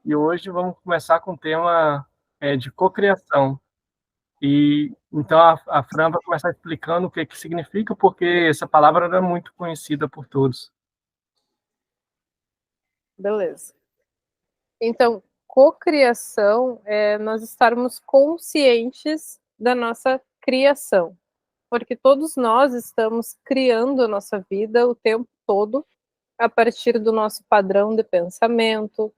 e hoje vamos começar com o tema de cocriação. E então a Fran vai começar explicando o que que significa, porque essa palavra não é muito conhecida por todos. Beleza. Então, cocriação é nós estarmos conscientes da nossa criação, porque todos nós estamos criando a nossa vida o tempo todo a partir do nosso padrão de pensamento,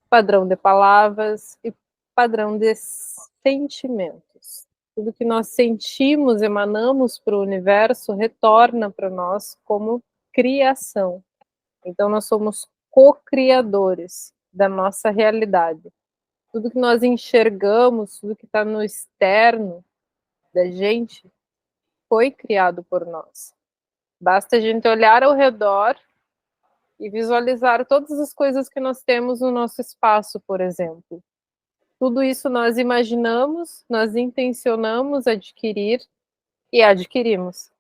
padrão de palavras e padrão de sentimentos. Tudo que nós sentimos, emanamos para o universo, retorna para nós como criação. Então, nós somos co-criadores da nossa realidade. Tudo que nós enxergamos, tudo que está no externo da gente, foi criado por nós. Basta a gente olhar ao redor e visualizar todas as coisas que nós temos no nosso espaço, por exemplo. Tudo isso nós imaginamos, nós intencionamos adquirir e adquirimos,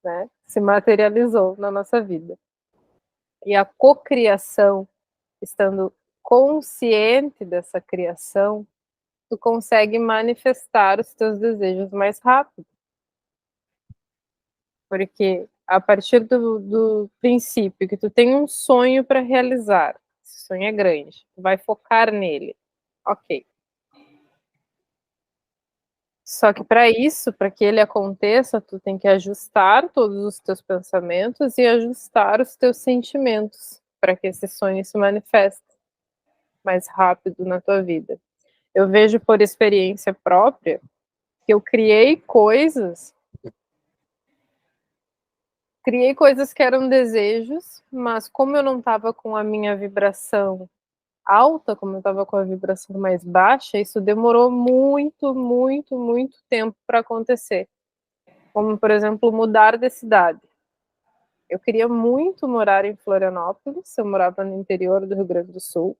né? Se materializou na nossa vida. E a cocriação, estando consciente dessa criação, tu consegue manifestar os teus desejos mais rápido. Porque a partir do princípio que tu tem um sonho para realizar, esse sonho é grande, tu vai focar nele, ok. Só que para isso, para que ele aconteça, tu tem que ajustar todos os teus pensamentos e ajustar os teus sentimentos para que esse sonho se manifeste mais rápido na tua vida. Eu vejo por experiência própria que eu criei coisas que eram desejos, mas como eu não estava com a minha vibração alta, como eu estava com a vibração mais baixa, isso demorou muito, muito, muito tempo para acontecer. Como, por exemplo, mudar de cidade. Eu queria muito morar em Florianópolis, eu morava no interior do Rio Grande do Sul.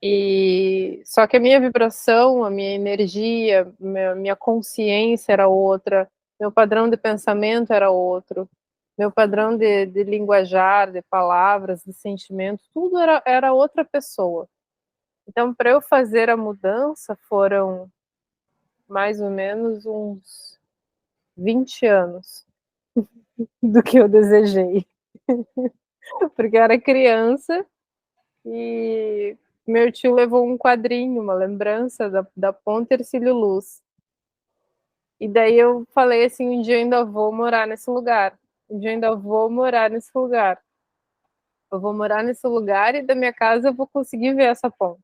E só que a minha vibração, a minha energia, minha consciência era outra, meu padrão de pensamento era outro, meu padrão de linguajar, de palavras, de sentimento, tudo era outra pessoa. Então, para eu fazer a mudança, foram mais ou menos uns 20 anos do que eu desejei. Porque eu era criança e meu tio levou um quadrinho, uma lembrança da Ponte Hercílio Luz. E daí eu falei assim, um dia eu ainda vou morar nesse lugar. Um dia eu ainda vou morar nesse lugar. Eu vou morar nesse lugar e da minha casa eu vou conseguir ver essa ponte.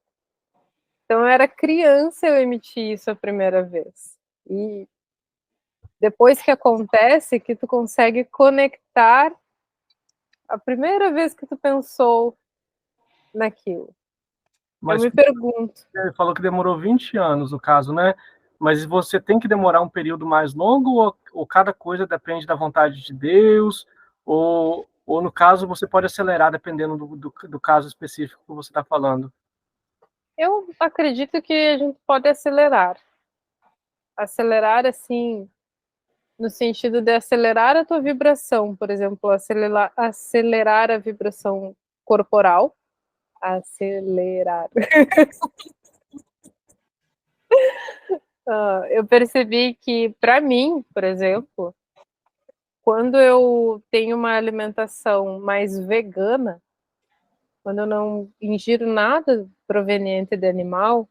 Então eu era criança, eu emiti isso a primeira vez. E depois que acontece, que tu consegue conectar a primeira vez que tu pensou naquilo. Mas eu me pergunto. você falou que demorou 20 anos, no caso, né? Mas você tem que demorar um período mais longo ou cada coisa depende da vontade de Deus? Ou no caso, você pode acelerar dependendo do caso específico que você está falando? Eu acredito que a gente pode acelerar. Acelerar, assim, no sentido de acelerar a tua vibração, por exemplo, acelerar a vibração corporal. Acelerar. Eu percebi que, para mim, por exemplo, quando eu tenho uma alimentação mais vegana, quando eu não ingiro nada proveniente de animal,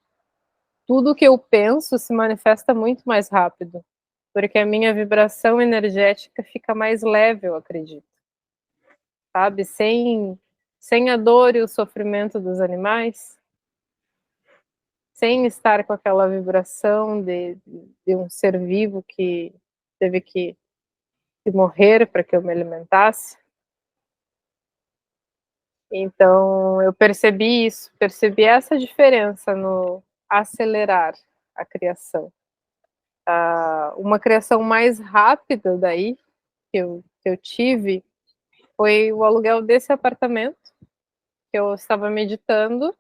tudo que eu penso se manifesta muito mais rápido, porque a minha vibração energética fica mais leve, eu acredito. Sabe? Sem a dor e o sofrimento dos animais, sem estar com aquela vibração de um ser vivo que teve que morrer para que eu me alimentasse. Então, eu percebi isso, percebi essa diferença no acelerar a criação. Uma criação mais rápida daí, que eu tive, foi o aluguel desse apartamento, que eu estava meditando,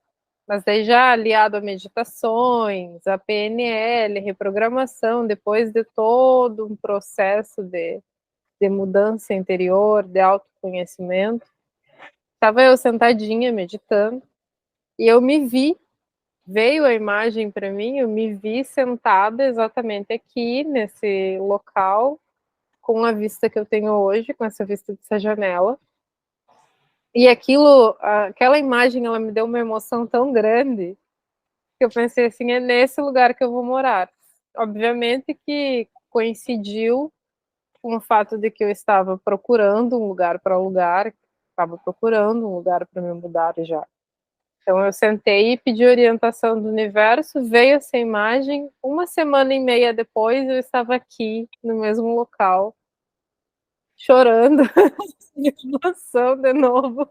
mas daí já aliado a meditações, a PNL, reprogramação, depois de todo um processo de mudança interior, de autoconhecimento. Estava eu sentadinha, meditando, E eu me vi, veio a imagem para mim, eu me vi sentada exatamente aqui, nesse local, com a vista que eu tenho hoje, com essa vista dessa janela. E aquela imagem, ela me deu uma emoção tão grande, que eu pensei assim, é nesse lugar que eu vou morar. Obviamente que coincidiu com o fato de que eu estava procurando um lugar para alugar, estava procurando um lugar para me mudar já. Então eu sentei e pedi orientação do universo, veio essa imagem, 1 semana e meia depois eu estava aqui, no mesmo local, chorando, de emoção de novo,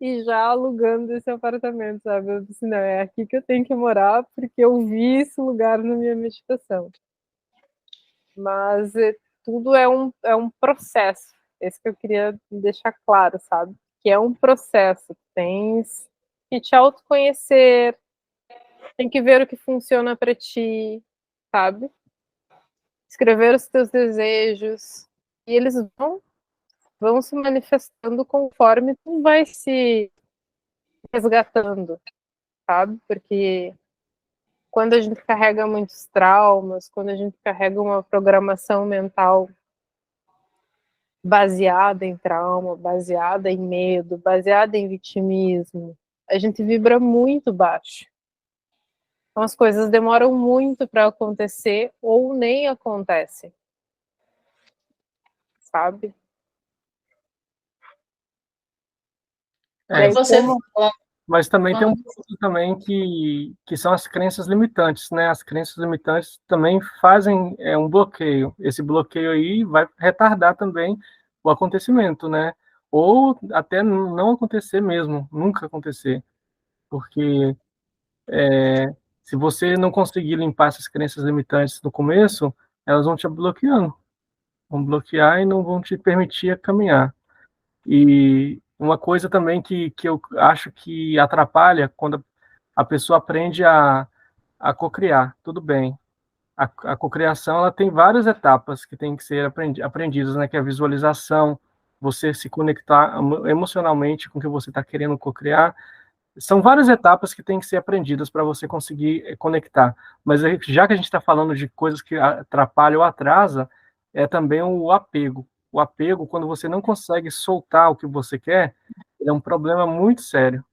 e já alugando esse apartamento, sabe? Eu disse, não, é aqui que eu tenho que morar, porque eu vi esse lugar na minha meditação. Mas tudo é um processo, esse que eu queria deixar claro, sabe? Que é um processo, tens que te autoconhecer, tem que ver o que funciona para ti, sabe? Escrever os teus desejos, e eles vão se manifestando conforme tu vai se resgatando, sabe? Porque quando a gente carrega muitos traumas, quando a gente carrega uma programação mental baseada em trauma, baseada em medo, baseada em vitimismo, a gente vibra muito baixo. Então as coisas demoram muito para acontecer ou nem acontecem, sabe? E Quando aí, você como fala, Mas também tem um quando, ponto também que são as crenças limitantes, né? As crenças limitantes também fazem um bloqueio. Esse bloqueio aí vai retardar também o acontecimento, né? Ou até não acontecer mesmo, nunca acontecer. Porque se você não conseguir limpar essas crenças limitantes no começo, elas vão te bloqueando. Vão bloquear e não vão te permitir caminhar. E uma coisa também que eu acho que atrapalha quando a pessoa aprende a cocriar, tudo bem. A cocriação ela tem várias etapas que tem que ser aprendidas, né? Que é a visualização, você se conectar emocionalmente com o que você está querendo cocriar. São várias etapas que têm que ser aprendidas para você conseguir conectar. Mas já que a gente está falando de coisas que atrapalham ou atrasa, é também o apego. O apego, quando você não consegue soltar o que você quer, é um problema muito sério,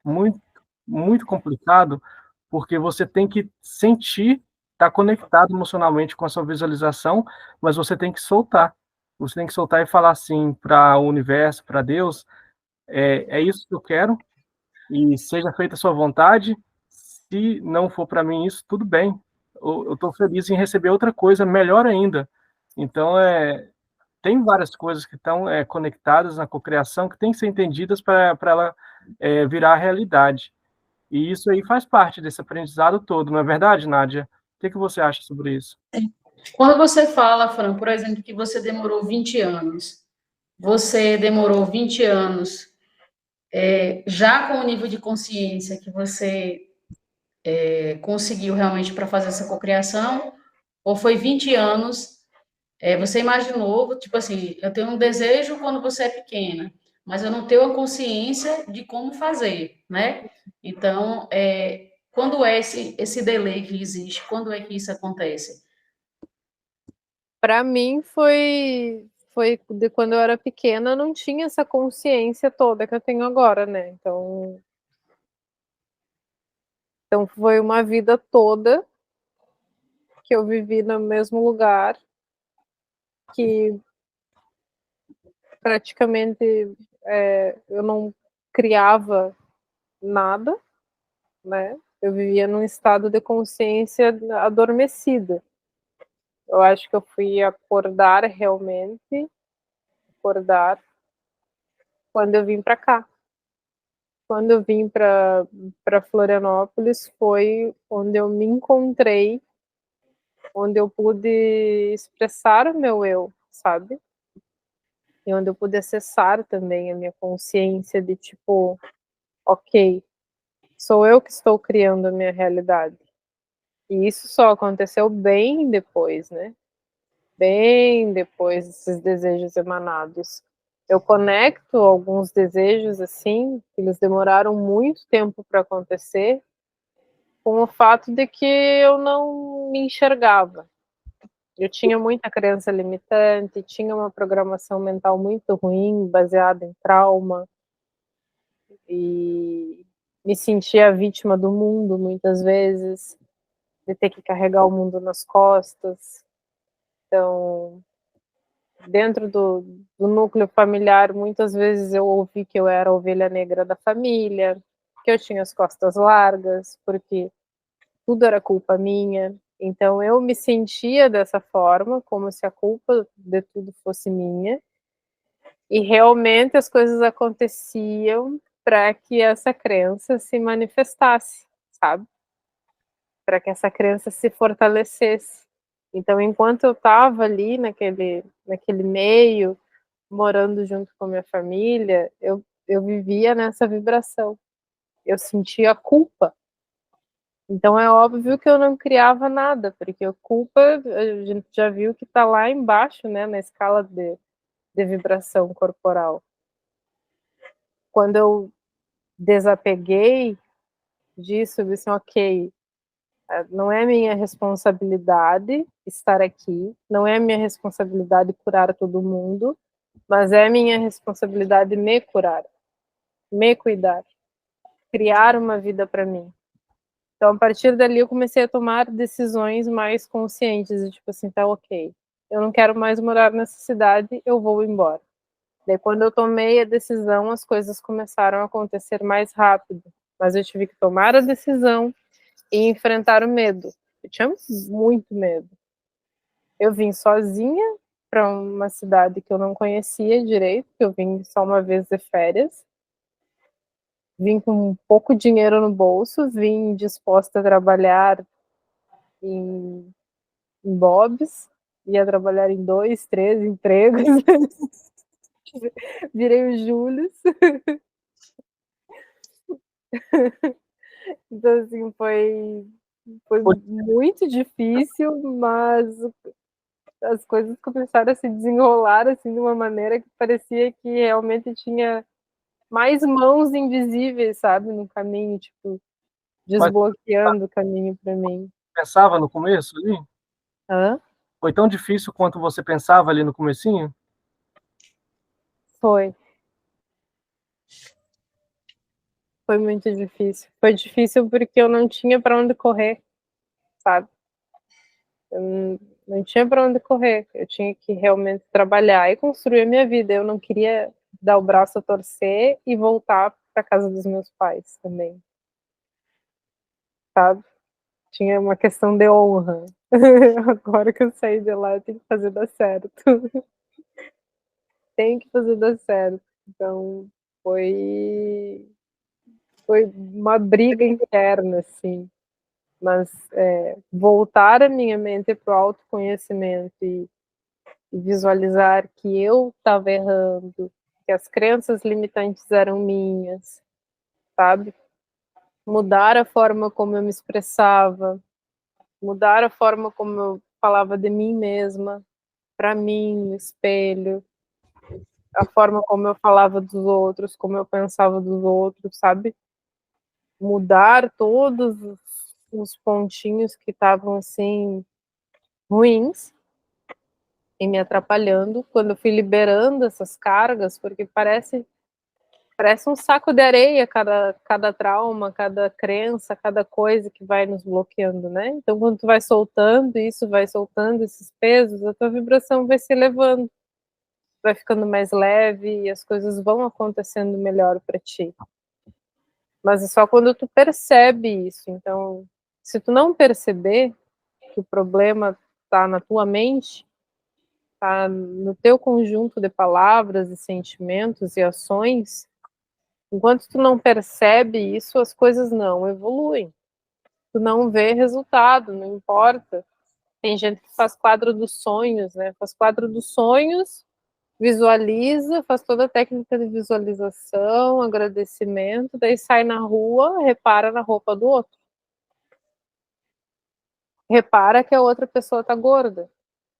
muito, muito complicado, porque você tem que sentir, estar conectado emocionalmente com a sua visualização, mas você tem que soltar. Você tem que soltar e falar assim para o universo, para Deus, é isso que eu quero, e seja feita a sua vontade. Se não for para mim isso, tudo bem. Eu estou feliz em receber outra coisa melhor ainda. Então, tem várias coisas que estão conectadas na cocriação que têm que ser entendidas para ela virar realidade. E isso aí faz parte desse aprendizado todo, não é verdade, Nádia? O que você acha sobre isso? quando você fala, Fran, por exemplo, que você demorou 20 anos, você demorou 20 anos já com o nível de consciência que você conseguiu realmente para fazer essa cocriação, ou foi 20 anos, você imaginou, tipo assim, eu tenho um desejo quando você é pequena, mas eu não tenho a consciência de como fazer, né? Então, quando é esse delay que existe? Quando é que isso acontece? para mim foi de quando eu era pequena, eu não tinha essa consciência toda que eu tenho agora, né? Então foi uma vida toda que eu vivi no mesmo lugar, que praticamente eu não criava nada, né? Eu vivia num estado de consciência adormecida. Eu acho que eu fui acordar realmente, acordar quando eu vim para cá. Quando eu vim para Florianópolis foi onde eu me encontrei, onde eu pude expressar o meu eu, sabe? E onde eu pude acessar também a minha consciência de tipo, ok, sou eu que estou criando a minha realidade. E isso só aconteceu bem depois, né? Bem depois desses desejos emanados. Eu conecto alguns desejos, assim, que eles demoraram muito tempo para acontecer, com o fato de que eu não me enxergava. Eu tinha muita crença limitante, tinha uma programação mental muito ruim, baseada em trauma, e me sentia vítima do mundo muitas vezes, de ter que carregar o mundo nas costas. Então, dentro do núcleo familiar, muitas vezes eu ouvi que eu era a ovelha negra da família, que eu tinha as costas largas, porque tudo era culpa minha. Então, eu me sentia dessa forma, como se a culpa de tudo fosse minha, e realmente as coisas aconteciam para que essa crença se manifestasse, sabe? Para que essa crença se fortalecesse. Então, enquanto eu estava ali naquele meio, morando junto com a minha família, eu vivia nessa vibração. Eu sentia culpa. Então, é óbvio que eu não criava nada, porque a culpa, a gente já viu que está lá embaixo, né, na escala de vibração corporal. Quando eu desapeguei disso, eu disse, ok, não é minha responsabilidade estar aqui, não é minha responsabilidade curar todo mundo, mas é minha responsabilidade me curar, me cuidar, criar uma vida para mim. Então, a partir dali, eu comecei a tomar decisões mais conscientes, de tipo assim, tá ok, eu não quero mais morar nessa cidade, eu vou embora. Daí, quando eu tomei a decisão, as coisas começaram a acontecer mais rápido, mas eu tive que tomar a decisão e enfrentar o medo. Eu tinha muito medo. Eu vim sozinha para uma cidade que eu não conhecia direito, que eu vim só uma vez de férias. Vim com pouco dinheiro no bolso, vim disposta a trabalhar em Bob's, ia trabalhar em 2, 3 empregos. Virei o Júlio. Então, assim, foi muito difícil, mas as coisas começaram a se desenrolar assim de uma maneira que parecia que realmente tinha mais mãos invisíveis, sabe, no caminho, tipo, Mas desbloqueando o caminho para mim. pensava no começo ali? Hã? Foi tão difícil quanto você pensava ali no comecinho? Foi. Foi muito difícil. Foi difícil porque eu não tinha para onde correr, sabe? Eu não tinha para onde correr. Eu tinha que realmente trabalhar e construir a minha vida. Eu não queria dar o braço a torcer e voltar para casa dos meus pais também, sabe? Tinha uma questão de honra. Agora que eu saí de lá, eu tenho que fazer dar certo. Tem que fazer dar certo. Então, foi uma briga interna, assim. Mas voltar a minha mente para o autoconhecimento e visualizar que eu estava errando, que as crenças limitantes eram minhas, sabe? Mudar a forma como eu me expressava, mudar a forma como eu falava de mim mesma, para mim, no espelho, a forma como eu falava dos outros, como eu pensava dos outros, sabe? Mudar todos os pontinhos que estavam assim ruins e me atrapalhando quando eu fui liberando essas cargas, porque parece um saco de areia cada trauma, cada crença, cada coisa que vai nos bloqueando, né? Então, quando tu vai soltando isso, vai soltando esses pesos, a tua vibração vai se elevando, vai ficando mais leve e as coisas vão acontecendo melhor para ti. Mas é só quando tu percebe isso. Então, se tu não perceber que o problema está na tua mente, está no teu conjunto de palavras e sentimentos e ações, enquanto tu não percebe isso, as coisas não evoluem. Tu não vê resultado, não importa. Tem gente que faz quadro dos sonhos, né? Faz quadro dos sonhos, visualiza, faz toda a técnica de visualização, agradecimento, daí sai na rua, repara na roupa do outro. Repara que a outra pessoa tá gorda.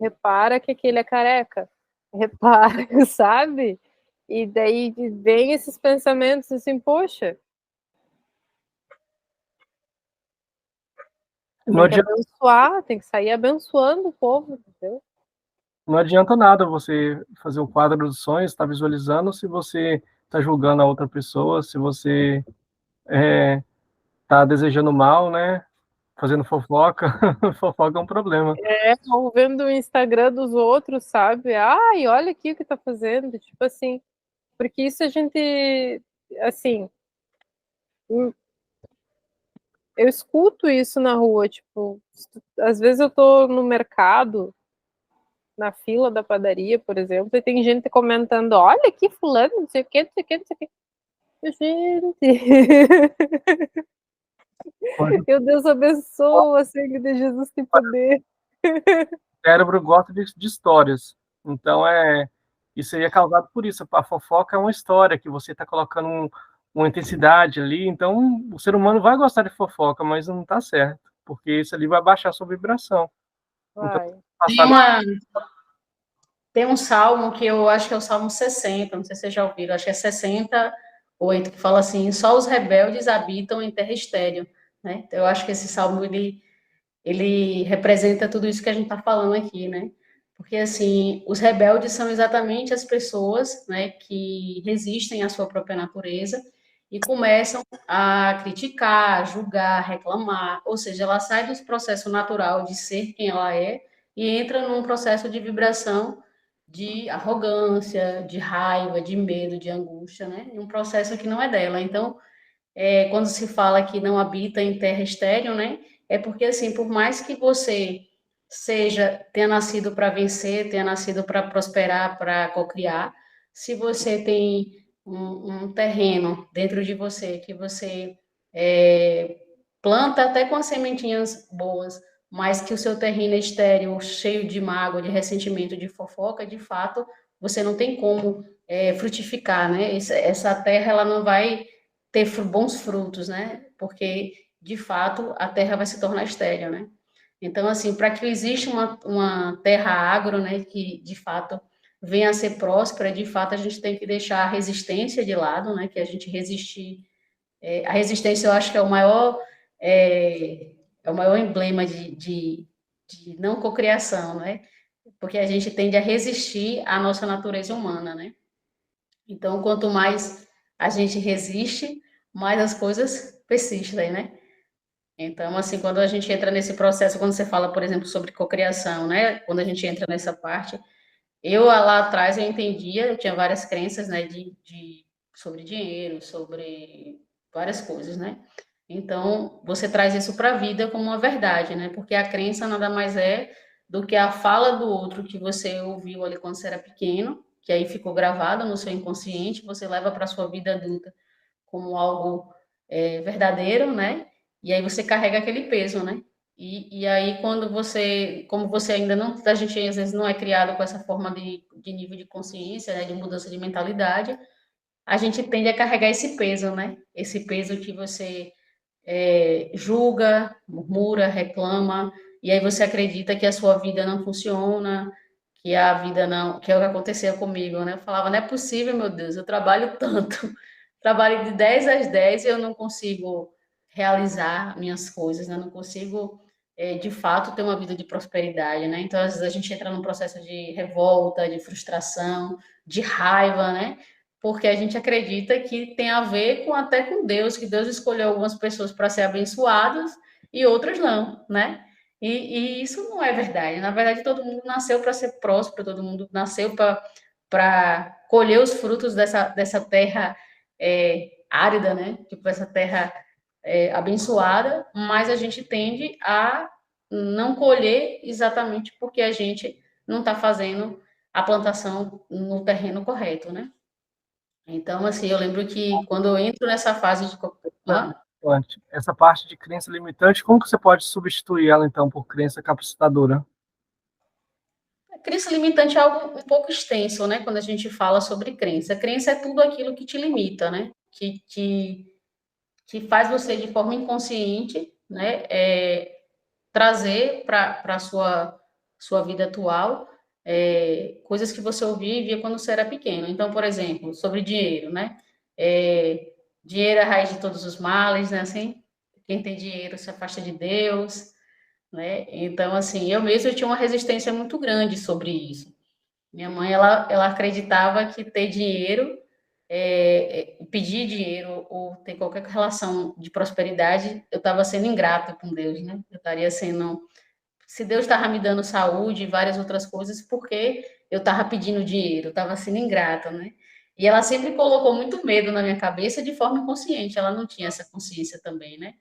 Repara que aquele é careca. Repara, sabe? E daí vem esses pensamentos assim, poxa, Não tem que adianta, abençoar, tem que sair abençoando o povo, entendeu? não adianta nada você fazer um quadro dos sonhos, estar visualizando, se você está julgando a outra pessoa, se você está desejando mal, né? Fazendo fofoca. Fofoca é um problema. Ou vendo o Instagram dos outros, sabe? Ai, olha aqui o que tá fazendo, tipo assim, porque isso a gente, assim, eu escuto isso na rua, tipo, às vezes eu tô no mercado, na fila da padaria, por exemplo, e tem gente comentando, olha aqui fulano, não sei o que, não sei o que, não sei o que. Gente, Mas o meu Deus abençoa, sangue de Jesus tem poder. cérebro gosta de histórias. Então, isso aí é causado por isso. A fofoca é uma história que você está colocando uma intensidade ali. Então, o ser humano vai gostar de fofoca, mas não está certo, porque isso ali vai baixar a sua vibração. Então, Vai. Tem passar uma, tem um salmo que eu acho que é o Salmo 60, não sei se vocês já ouviram, acho que é 68, que fala assim: só os rebeldes habitam em terra estéril, né? Então, eu acho que esse salmo, ele representa tudo isso que a gente está falando aqui, né? Porque, assim, os rebeldes são exatamente as pessoas, né, que resistem à sua própria natureza e começam a criticar, julgar, reclamar, ou seja, ela sai do processo natural de ser quem ela é e entra num processo de vibração de arrogância, de raiva, de medo, de angústia, né? Um processo que não é dela. Então, quando se fala que não habita em terra estéril, né? É porque, assim, por mais que você tenha nascido para vencer, tenha nascido para prosperar, para cocriar, se você tem um terreno dentro de você que você é, planta até com as sementinhas boas, mas que o seu terreno é estéril, cheio de mágoa, de ressentimento, de fofoca, de fato, você não tem como frutificar, né? Essa terra, ela não vai ter bons frutos, né? Porque, de fato, a terra vai se tornar estéril, né? Então, assim, para que exista uma terra agro, né, que, de fato, venha a ser próspera, de fato, a gente tem que deixar a resistência de lado, né? Que a gente resistir... a resistência, eu acho que é, é o maior emblema de não cocriação, né? Porque a gente tende a resistir à nossa natureza humana, né? Então, quanto mais a gente resiste, mais as coisas persistem, né? Então, assim, quando a gente entra nesse processo, quando você fala, por exemplo, sobre cocriação, né? Quando a gente entra nessa parte, eu lá atrás eu entendia, eu tinha várias crenças, né, sobre dinheiro, sobre várias coisas, né? Então, você traz isso para a vida como uma verdade, né? Porque a crença nada mais é do que a fala do outro que você ouviu ali quando você era pequeno, que aí ficou gravado no seu inconsciente, você leva para a sua vida adulta como algo verdadeiro, né? E aí você carrega aquele peso, né? E aí quando como você ainda não, a gente às vezes não é criado com essa forma de nível de consciência, né? De mudança de mentalidade, a gente tende a carregar esse peso, né? Esse peso que você julga, murmura, reclama, e aí você acredita que a sua vida não funciona, que a vida não, que é o que acontecia comigo, né? Eu falava, não é possível, meu Deus, eu trabalho tanto, trabalho de 10 às 10 e eu não consigo realizar minhas coisas, né? Não consigo, de fato, ter uma vida de prosperidade, né? Então, às vezes, a gente entra num processo de revolta, de frustração, de raiva, né? Porque a gente acredita que tem a ver até com Deus, que Deus escolheu algumas pessoas para ser abençoadas e outras não, né? E isso não é verdade. Na verdade, todo mundo nasceu para ser próspero, todo mundo nasceu para colher os frutos dessa terra árida, né? Tipo, essa terra abençoada, mas a gente tende a não colher exatamente porque a gente não está fazendo a plantação no terreno correto, né? Então, assim, eu lembro que quando eu entro nessa fase de... Hã? limitante. Essa parte de crença limitante, como que você pode substituir ela, então, por crença capacitadora? A crença limitante é algo um pouco extenso, né? Quando a gente fala sobre crença. Crença é tudo aquilo que te limita, né? Que faz você, de forma inconsciente, né? Trazer para a sua vida atual coisas que você ouvia e via quando você era pequeno. Então, por exemplo, sobre dinheiro, né? Dinheiro é a raiz de todos os males, né? Assim, quem tem dinheiro se afasta de Deus, né? Então, assim, eu tinha uma resistência muito grande sobre isso. Minha mãe, ela acreditava que ter dinheiro, pedir dinheiro ou ter qualquer relação de prosperidade, eu estava sendo ingrata com Deus, né? Eu estaria sendo, se Deus estava me dando saúde e várias outras coisas, porque eu estava pedindo dinheiro, eu estava sendo ingrata, né? E ela sempre colocou muito medo na minha cabeça de forma inconsciente, ela não tinha essa consciência também, né?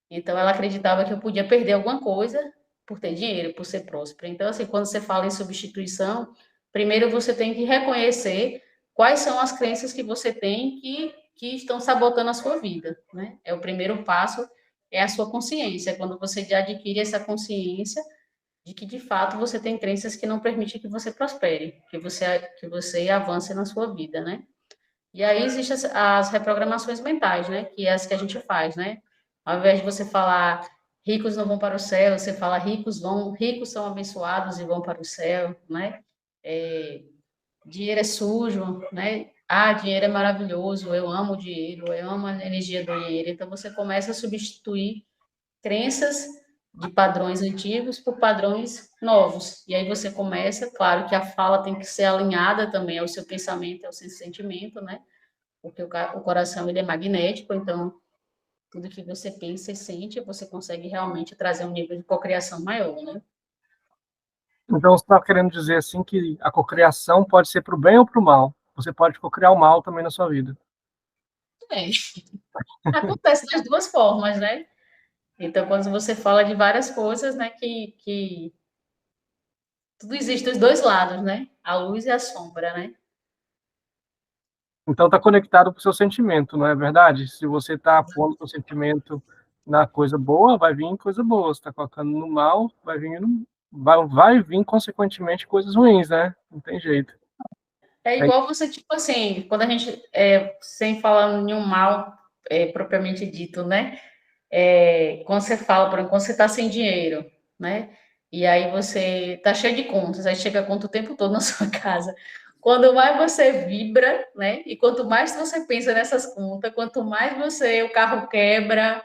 Então ela acreditava que eu podia perder alguma coisa por ter dinheiro, por ser próspera. Então, assim, quando você fala em substituição, primeiro você tem que reconhecer quais são as crenças que você tem que estão sabotando a sua vida, né? É o primeiro passo, é a sua consciência. Quando você já adquire essa consciência de que de fato você tem crenças que não permitem que você prospere, que você avance na sua vida, né? E aí existem as reprogramações mentais, né? Que é as que a gente faz, né? Ao invés de você falar ricos não vão para o céu, você fala ricos são abençoados e vão para o céu, né? É, dinheiro é sujo, né? Ah, dinheiro é maravilhoso, eu amo o dinheiro, eu amo a energia do dinheiro. Então você começa a substituir crenças de padrões antigos por padrões novos. E aí você começa, claro que a fala tem que ser alinhada também ao seu pensamento, ao seu sentimento, né? Porque o coração ele é magnético, então tudo que você pensa e sente, você consegue realmente trazer um nível de cocriação maior, né? Então, você está querendo dizer assim que a cocriação pode ser para o bem ou para o mal. Você pode cocriar o mal também na sua vida. É. Acontece das duas formas, né? Então, quando você fala de várias coisas, né, que tudo existe dos dois lados, né? A luz e a sombra, né? Então, está conectado com o seu sentimento, não é verdade? Se você está pondo o sentimento na coisa boa, vai vir coisa boa. Se está colocando no mal, vai vir, consequentemente, coisas ruins, né? Não tem jeito. É É, igual você, tipo assim, quando a gente, sem falar nenhum mal propriamente dito, né? Quando você fala, por exemplo, quando você está sem dinheiro, né? E aí você está cheio de contas, aí chega a conta o tempo todo na sua casa. Quando mais você vibra, né? E quanto mais você pensa nessas contas, quanto mais o carro quebra,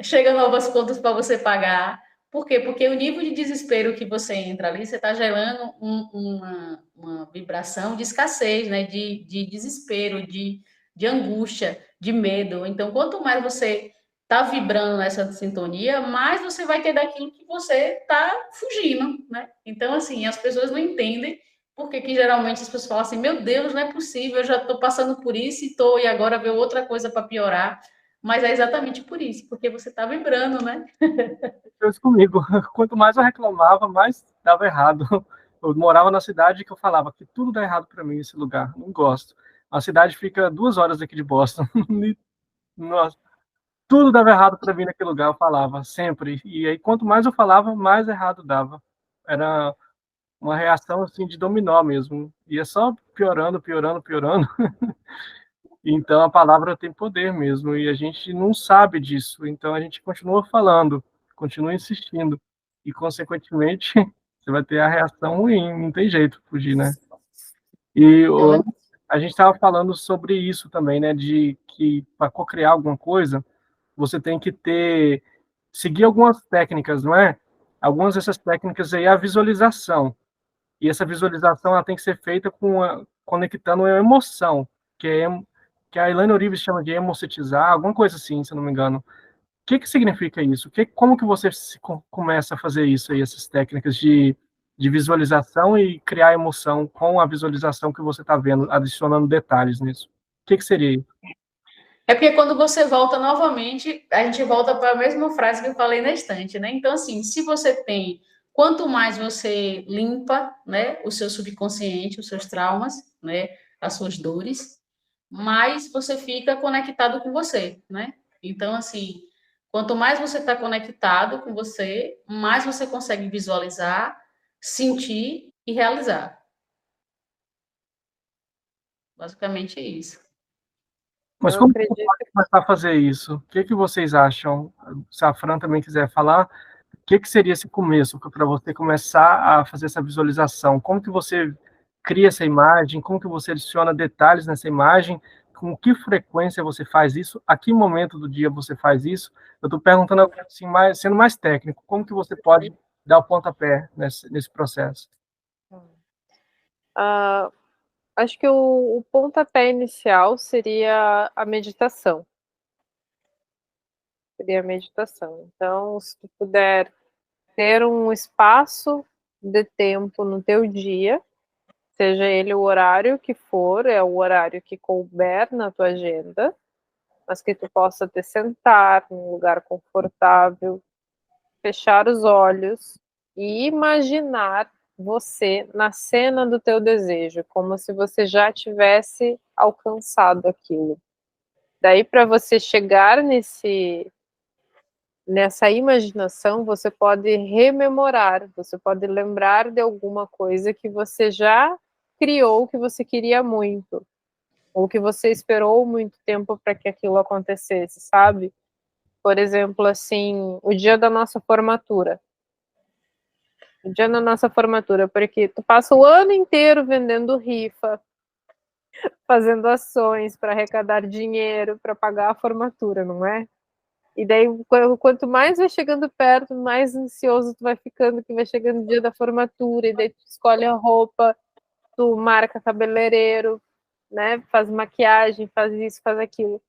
chega novas contas para você pagar. Por quê? Porque o nível de desespero que você entra ali, você está gerando uma vibração de escassez, né? De desespero, de angústia, de medo. Então, quanto mais você está vibrando nessa sintonia, mais você vai ter daquilo que você está fugindo, né? Então, assim, as pessoas não entendem porque que geralmente as pessoas falam assim, meu Deus, não é possível, eu já estou passando por isso e agora veio outra coisa para piorar. Mas é exatamente por isso, porque você está vibrando, né? isso comigo. Quanto mais eu reclamava, mais dava errado. Eu morava na cidade que eu falava que tudo dá errado para mim nesse lugar. Não gosto. A cidade fica 2 horas daqui de Boston. Nossa, tudo dava errado para mim naquele lugar, eu falava sempre. E aí, quanto mais eu falava, mais errado dava. Era uma reação assim de dominó mesmo. Ia só piorando, piorando, piorando. Então a palavra tem poder mesmo e a gente não sabe disso. Então a gente continua falando, continua insistindo e consequentemente você vai ter a reação ruim, não tem jeito de fugir, né? E Então, a gente estava falando sobre isso também, né? De que para cocriar alguma coisa você tem que seguir algumas técnicas, não é? Algumas dessas técnicas aí é a visualização. E essa visualização ela tem que ser feita conectando a emoção, que é que a Elaine Orives chama de emocetizar, alguma coisa assim, se eu não me engano. O que significa isso? Como que você começa a fazer isso aí, essas técnicas de visualização e criar emoção com a visualização que você está vendo, adicionando detalhes nisso? O que seria isso? é porque quando você volta novamente, a gente volta para a mesma frase que eu falei na estante, né? Então, assim, se você tem, quanto mais você limpa, né, o seu subconsciente, os seus traumas, né, as suas dores, mais você fica conectado com você, né? Então, assim, quanto mais você está conectado com você, mais você consegue visualizar, sentir e realizar. Basicamente é isso. Mas Eu como que você acredito. pode começar a fazer isso? O que vocês acham? Se a Fran também quiser falar, que seria esse começo para você começar a fazer essa visualização? Como que você cria essa imagem? Como que você adiciona detalhes nessa imagem? Com que frequência você faz isso? A que momento do dia você faz isso? Eu estou perguntando agora, assim, sendo mais técnico, como que você pode dar o pontapé nesse processo? Acho que o pontapé inicial seria a meditação. Seria a meditação. Então, se tu puder ter um espaço de tempo no teu dia, seja ele o horário que for, é o horário que couber na tua agenda, mas que tu possa te sentar num lugar confortável, fechar os olhos e imaginar você na cena do teu desejo, como se você já tivesse alcançado aquilo. Daí, para você chegar nessa imaginação, você pode rememorar, você pode lembrar de alguma coisa que você já criou, que você queria muito, ou que você esperou muito tempo para que aquilo acontecesse, sabe? Por exemplo, assim, o dia da nossa formatura. O dia da nossa formatura, porque tu passa o ano inteiro vendendo rifa, fazendo ações para arrecadar dinheiro para pagar a formatura, não é? E daí, quanto mais vai chegando perto, mais ansioso tu vai ficando, que vai chegando o dia da formatura, e daí tu escolhe a roupa, tu marca cabeleireiro, né? Faz maquiagem, faz isso, faz aquilo.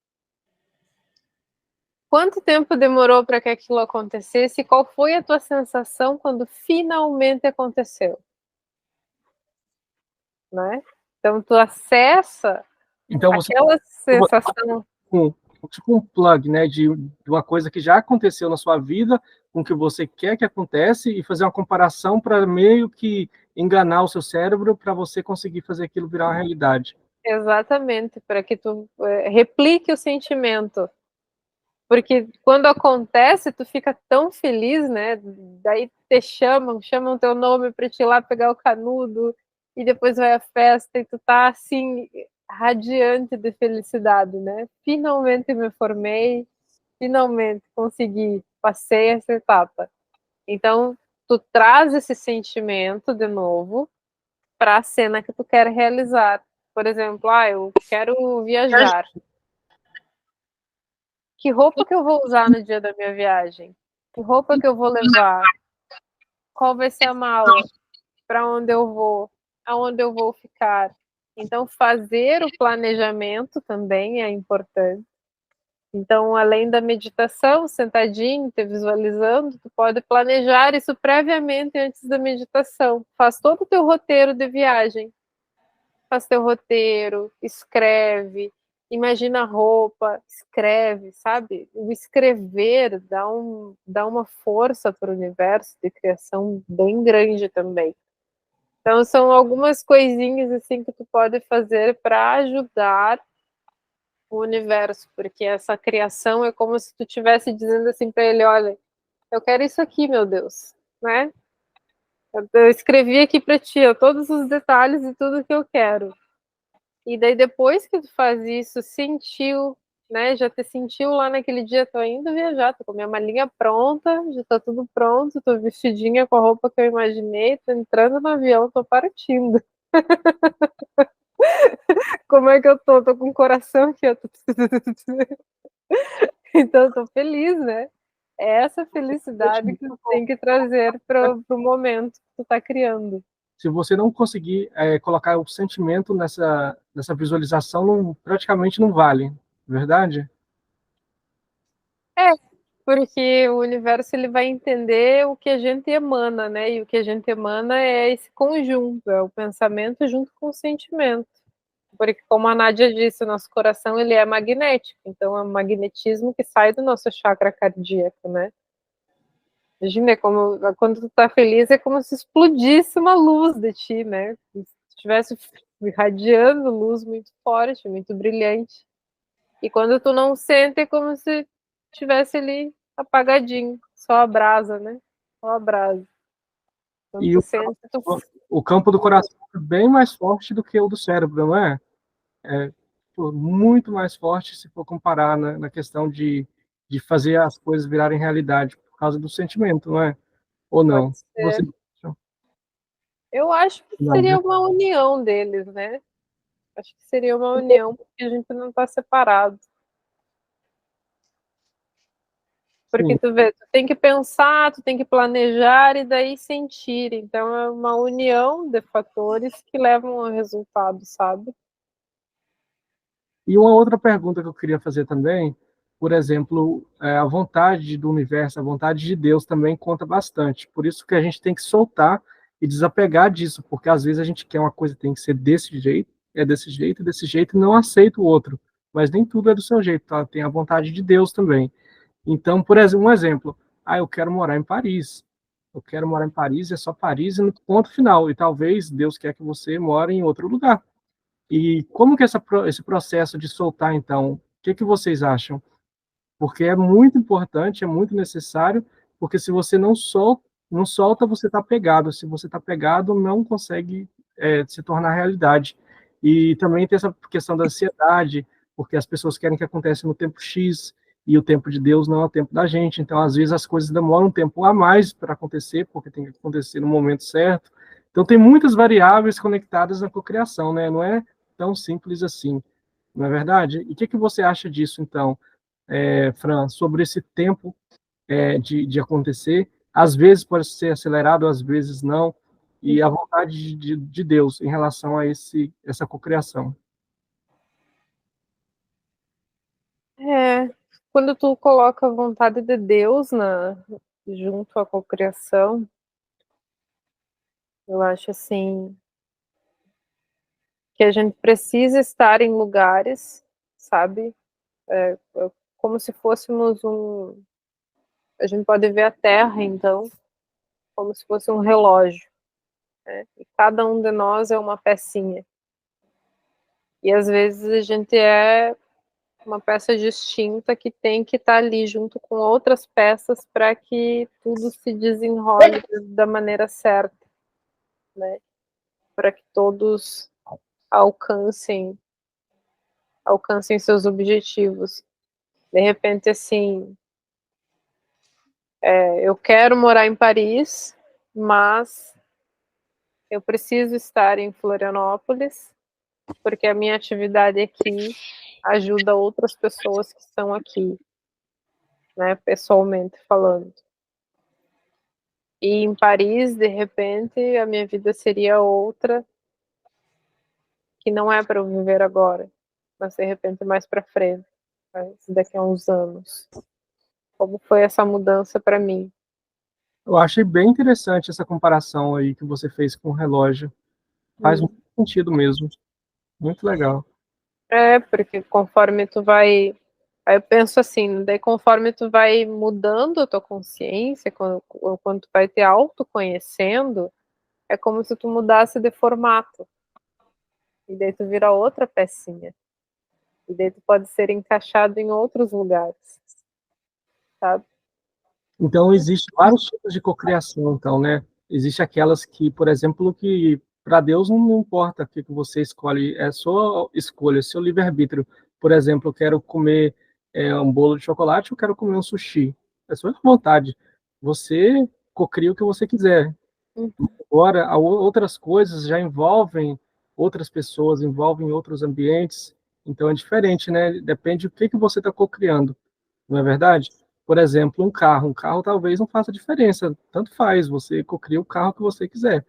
Quanto tempo demorou para que aquilo acontecesse? E qual foi a tua sensação quando finalmente aconteceu? Né? Então, tu acessa Então, aquela sensação. Tipo um plug, né, de uma coisa que já aconteceu na sua vida, com o que você quer que aconteça, e fazer uma comparação para meio que enganar o seu cérebro para você conseguir fazer aquilo virar uma realidade. Exatamente, para que tu replique o sentimento. Porque quando acontece, tu fica tão feliz, né? Daí te chamam teu nome para te ir lá pegar o canudo, e depois vai a festa e tu tá assim, radiante de felicidade, né? Finalmente me formei, finalmente consegui, passei essa etapa. Então, tu traz esse sentimento de novo para a cena que tu quer realizar. Por exemplo, eu quero viajar. Que roupa que eu vou usar no dia da minha viagem? Que roupa que eu vou levar? Qual vai ser a mala? Para onde eu vou? Aonde eu vou ficar? Então, fazer o planejamento também é importante. Então, além da meditação, sentadinho, te visualizando, tu pode planejar isso previamente antes da meditação. Faz todo o teu roteiro de viagem. Faz teu roteiro, escreve, imagina a roupa, escreve, sabe? O escrever dá uma força para o universo de criação bem grande também. Então, são algumas coisinhas assim que tu pode fazer para ajudar o universo, porque essa criação é como se tu estivesse dizendo assim para ele, olha, eu quero isso aqui, meu Deus, né? Eu escrevi aqui para ti, todos os detalhes e tudo que eu quero. E daí depois que tu faz isso, sentiu, né? Já te sentiu lá naquele dia, tô indo viajar, tô com a minha malinha pronta, já tá tudo pronto, tô vestidinha com a roupa que eu imaginei, tô entrando no avião, tô partindo. Como é que eu tô? Tô com o coração aqui, ó. Então eu tô feliz, né? É essa felicidade que tu tem que trazer para o momento que tu tá criando. Se você não conseguir colocar o sentimento nessa visualização, praticamente não vale, verdade? É, porque o universo ele vai entender o que a gente emana, né? E o que a gente emana é esse conjunto, é o pensamento junto com o sentimento. Porque, como a Nádia disse, o nosso coração ele é magnético, então é um magnetismo que sai do nosso chakra cardíaco, né? Imagina, como, quando tu tá feliz, é como se explodisse uma luz de ti, né? Se estivesse irradiando luz muito forte, muito brilhante. E quando tu não sente, é como se estivesse ali apagadinho, só a brasa, né? Só a brasa. Quando E tu sente, tu... o campo do coração é bem mais forte do que o do cérebro, não é? É muito mais forte se for comparar na questão de fazer as coisas virarem realidade, por causa do sentimento, não é? ou Pode não? Você ser. Eu acho que não, né? seria uma união deles, né? Acho que seria uma união, porque a gente não está separado. Porque Sim. tu vê, tu tem que pensar, tu tem que planejar e daí sentir. Então é uma união de fatores que levam ao resultado, sabe? E uma outra pergunta que eu queria fazer também, por exemplo, a vontade do universo, a vontade de Deus também conta bastante. Por isso que a gente tem que soltar e desapegar disso, porque às vezes a gente quer uma coisa que tem que ser desse jeito e não aceita o outro. Mas nem tudo é do seu jeito, tá? Tem a vontade de Deus também. Então, por exemplo, um exemplo, eu quero morar em Paris. Eu quero morar em Paris, é só Paris e no ponto final. E talvez Deus quer que você more em outro lugar. E como que esse processo de soltar, então, o que vocês acham? Porque é muito importante, é muito necessário, porque se você não solta, você está pegado. Se você está pegado, não consegue se tornar realidade. E também tem essa questão da ansiedade, porque as pessoas querem que aconteça no tempo X, e o tempo de Deus não é o tempo da gente. Então, às vezes, as coisas demoram um tempo a mais para acontecer, porque tem que acontecer no momento certo. Então, tem muitas variáveis conectadas na cocriação, né? Não é tão simples assim, não é verdade? E o que você acha disso, então? Fran, sobre esse tempo de acontecer. Às vezes pode ser acelerado, às vezes não. E a vontade de Deus em relação a essa cocriação. É, quando tu coloca a vontade de Deus junto à cocriação, eu acho assim que a gente precisa estar em lugares, sabe? Como se fôssemos um. A gente pode ver a Terra, então, como se fosse um relógio, né? E cada um de nós é uma pecinha. E às vezes a gente é uma peça distinta que tem que estar ali junto com outras peças para que tudo se desenrole da maneira certa, né? Para que todos alcancem seus objetivos. De repente, assim, eu quero morar em Paris, mas eu preciso estar em Florianópolis, porque a minha atividade aqui ajuda outras pessoas que estão aqui, né, pessoalmente falando. E em Paris, de repente, a minha vida seria outra, que não é para eu viver agora, mas de repente mais para frente, né, daqui a uns anos. Como foi essa mudança para mim? Eu achei bem interessante essa comparação aí que você fez com o relógio. Faz muito sentido mesmo. Muito legal. Porque conforme tu vai. Aí eu penso assim, daí conforme tu vai mudando a tua consciência, quando tu vai te autoconhecendo, é como se tu mudasse de formato. E daí tu vira outra pecinha. E daí tu pode ser encaixado em outros lugares, sabe? Então, existe vários tipos de cocriação, então, né? Existe aquelas que, por exemplo, que para Deus não importa o que você escolhe, é sua escolha, seu livre-arbítrio. Por exemplo, eu quero comer um bolo de chocolate, eu quero comer um sushi. É sua vontade. Você cocria o que você quiser. Agora, outras coisas já envolvem outras pessoas, envolvem outros ambientes. Então, é diferente, né? Depende do que você está cocriando, não é verdade? Por exemplo, um carro. Um carro talvez não faça diferença, tanto faz, você cocria o carro que você quiser.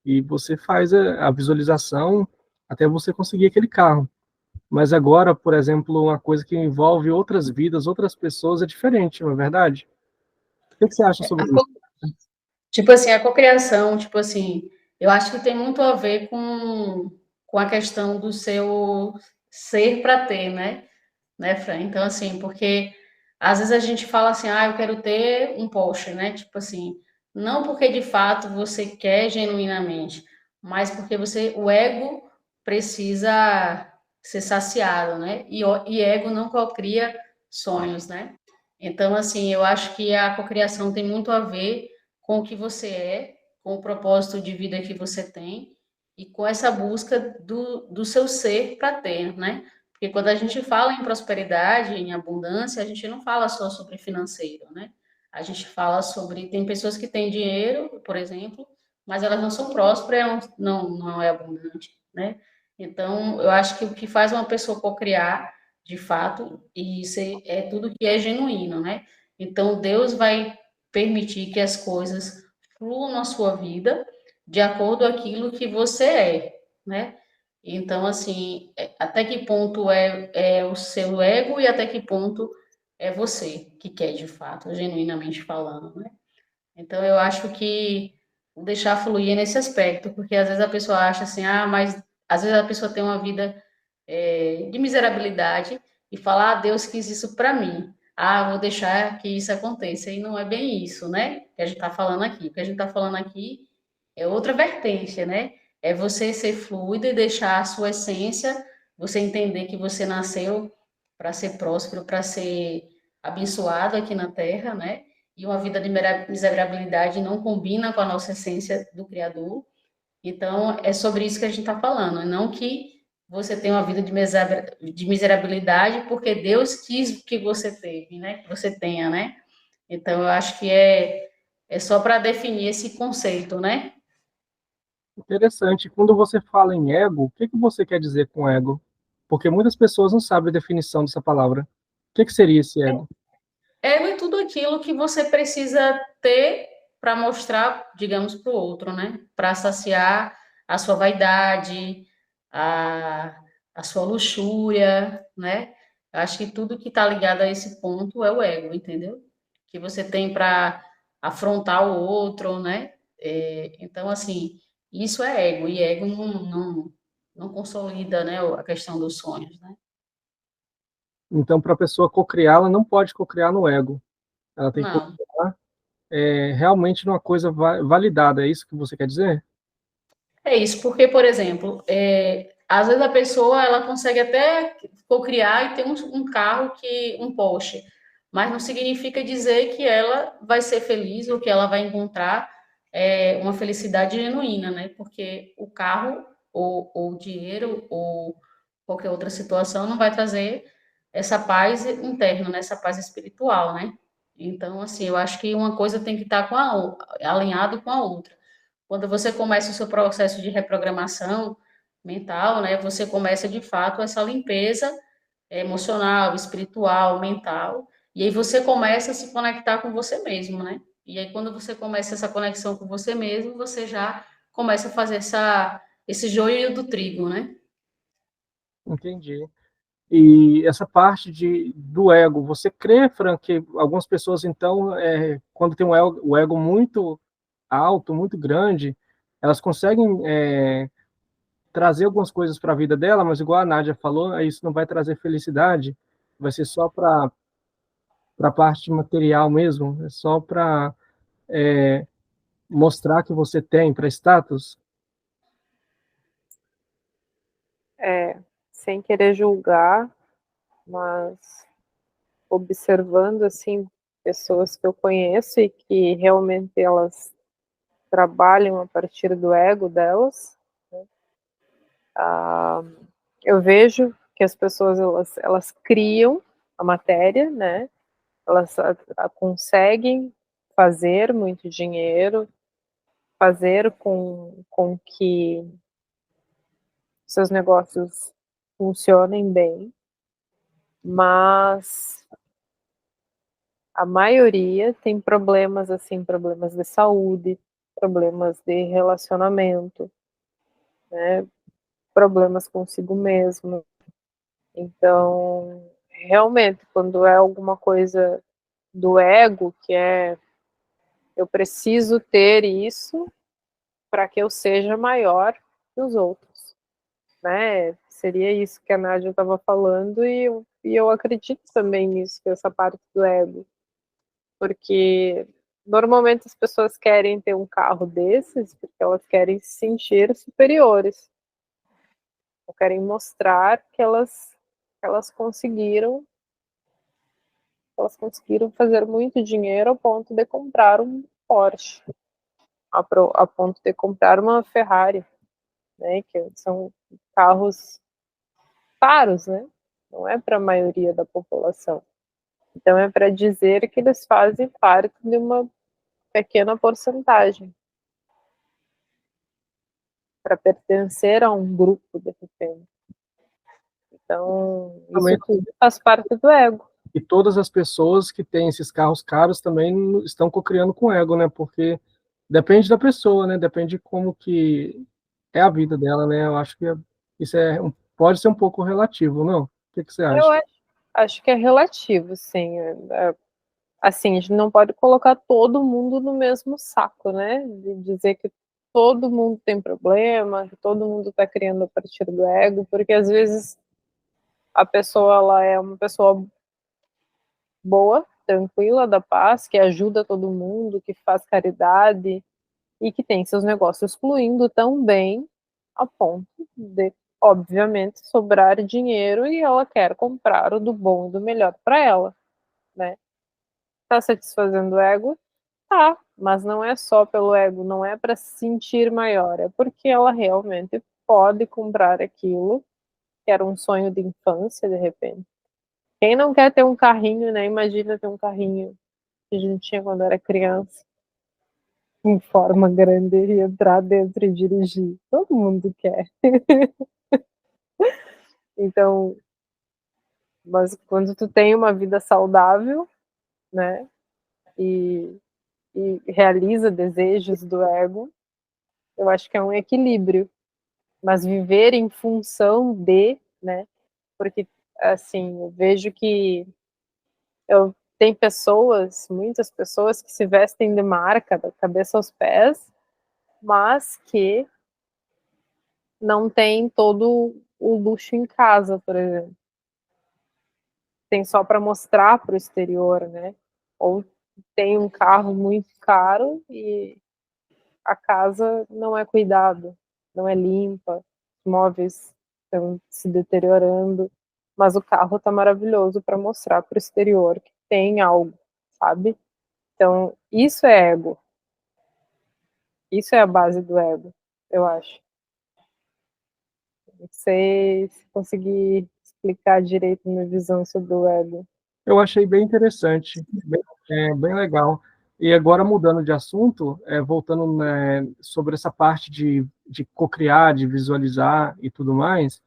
E você faz a visualização até você conseguir aquele carro. Mas agora, por exemplo, uma coisa que envolve outras vidas, outras pessoas, é diferente, não é verdade? O que você acha sobre isso? Tipo assim, a cocriação, tipo assim, eu acho que tem muito a ver com a questão do seu ser para ter, né, Fran? Então, assim, porque às vezes a gente fala assim, eu quero ter um Porsche, né? Tipo assim, não porque de fato você quer genuinamente, mas porque o ego precisa ser saciado, né? E ego não cocria sonhos, né? Então, assim, eu acho que a cocriação tem muito a ver com o que você é, com o propósito de vida que você tem e com essa busca do seu ser para ter, né? Porque quando a gente fala em prosperidade, em abundância, a gente não fala só sobre financeiro, né? A gente fala sobre, tem pessoas que têm dinheiro, por exemplo, mas elas não são prósperas, não é abundante, né? Então, eu acho que o que faz uma pessoa cocriar, de fato, e isso é tudo que é genuíno, né? Então, Deus vai permitir que as coisas fluam na sua vida de acordo com aquilo que você é, né? Então, assim, até que ponto é o seu ego e até que ponto é você que quer de fato, genuinamente falando, né? Então, eu acho que o deixar fluir é nesse aspecto, porque às vezes a pessoa acha assim, mas às vezes a pessoa tem uma vida de miserabilidade e fala, Deus quis isso para mim. Vou deixar que isso aconteça. E não é bem isso, né? Que a gente está falando aqui. O que a gente está falando aqui é outra vertente, né? É você ser fluido e deixar a sua essência, você entender que você nasceu para ser próspero, para ser abençoado aqui na Terra, né? E uma vida de miserabilidade não combina com a nossa essência do Criador. Então, é sobre isso que a gente está falando, não que você tenha uma vida de miserabilidade porque Deus quis que você teve, né? Que você tenha, né? Então, eu acho que é só para definir esse conceito, né? Interessante. Quando você fala em ego, o que que você quer dizer com ego? Porque muitas pessoas não sabem a definição dessa palavra. O que que seria esse ego? Ego é tudo aquilo que você precisa ter para mostrar, digamos, para o outro, né? Para saciar a sua vaidade, a, a sua luxúria, né? Eu acho que tudo que está ligado a esse ponto é o ego, entendeu? Que você tem para afrontar o outro, né? Então, assim, isso é ego, e ego não consolida, né, a questão dos sonhos, né? Então, para a pessoa cocriar, ela não pode cocriar no ego. Ela tem que Não. cocriar realmente numa coisa validada. É isso que você quer dizer? É isso, porque, por exemplo, às vezes a pessoa ela consegue até cocriar e ter um carro um Porsche, mas não significa dizer que ela vai ser feliz ou que ela vai encontrar uma felicidade genuína, né? Porque o carro ou o dinheiro ou qualquer outra situação não vai trazer essa paz interna, né? Essa paz espiritual, né? Então, assim, eu acho que uma coisa tem que estar alinhado com a outra. Quando você começa o seu processo de reprogramação mental, né, você começa de fato essa limpeza emocional, espiritual, mental, e aí você começa a se conectar com você mesmo, né? E aí quando você começa essa conexão com você mesmo, você já começa a fazer esse joio do trigo, né? Entendi. E essa parte do ego, você crê, Fran, que algumas pessoas, então, quando tem o ego muito alto, muito grande, elas conseguem trazer algumas coisas para a vida dela, mas igual a Nádia falou, isso não vai trazer felicidade, vai ser só para a parte material mesmo, é só para mostrar que você tem, para status. Sem querer julgar, mas observando assim pessoas que eu conheço e que realmente elas trabalham a partir do ego delas, né? Eu vejo que as pessoas elas criam a matéria, né? Elas conseguem fazer muito dinheiro, fazer com que seus negócios funcionem bem, mas a maioria tem problemas assim, problemas de saúde, problemas de relacionamento, né? Problemas consigo mesmo. Então, realmente, quando é alguma coisa do ego, que é eu preciso ter isso para que eu seja maior que os outros, né? Seria isso que a Nádia estava falando e eu acredito também nisso, que essa parte do ego, porque normalmente as pessoas querem ter um carro desses porque elas querem se sentir superiores, ou querem mostrar que elas conseguiram fazer muito dinheiro ao ponto de comprar um Porsche, a ponto de comprar uma Ferrari, né? Que são carros caros, né? Não é para a maioria da população. Então é para dizer que eles fazem parte de uma pequena porcentagem, para pertencer a um grupo, de repente. Então, isso Também, tudo faz parte do ego. e todas as pessoas que têm esses carros caros também estão cocriando com ego, né? Porque depende da pessoa, né? Depende de como que é a vida dela, né? Eu acho que isso pode ser um pouco relativo, não? O que que você Eu acha? acho que é relativo, sim. Assim, a gente não pode colocar todo mundo no mesmo saco, né? De dizer que todo mundo tem problema, que todo mundo está criando a partir do ego, porque às vezes a pessoa ela é uma pessoa boa, tranquila, da paz, que ajuda todo mundo, que faz caridade e que tem seus negócios fluindo tão bem a ponto de, obviamente, sobrar dinheiro e ela quer comprar o do bom e do melhor para ela, né? Tá satisfazendo o ego? Tá, mas não é só pelo ego, não é para se sentir maior, é porque ela realmente pode comprar aquilo, que era um sonho de infância, de repente. Quem não quer ter um carrinho, né? Imagina ter um carrinho que a gente tinha quando era criança, em forma grande, e entrar dentro e dirigir. Todo mundo quer. Então, mas quando tu tem uma vida saudável, né? E, e realiza desejos do ego, eu acho que é um equilíbrio. Mas viver em função de, né? Porque, assim, eu vejo que tem pessoas, muitas pessoas que se vestem de marca da cabeça aos pés, mas que não tem todo o luxo em casa, por exemplo. Tem só para mostrar para o exterior, né? Ou tem um carro muito caro e a casa não é cuidada, não é limpa, os móveis estão se deteriorando, mas o carro está maravilhoso para mostrar para o exterior que tem algo, sabe? Então, isso é ego. Isso é a base do ego, eu acho. Não sei se consegui explicar direito minha visão sobre o ego. Eu achei bem interessante, bem legal. E agora, mudando de assunto, voltando, né, sobre essa parte de cocriar, de visualizar e tudo mais,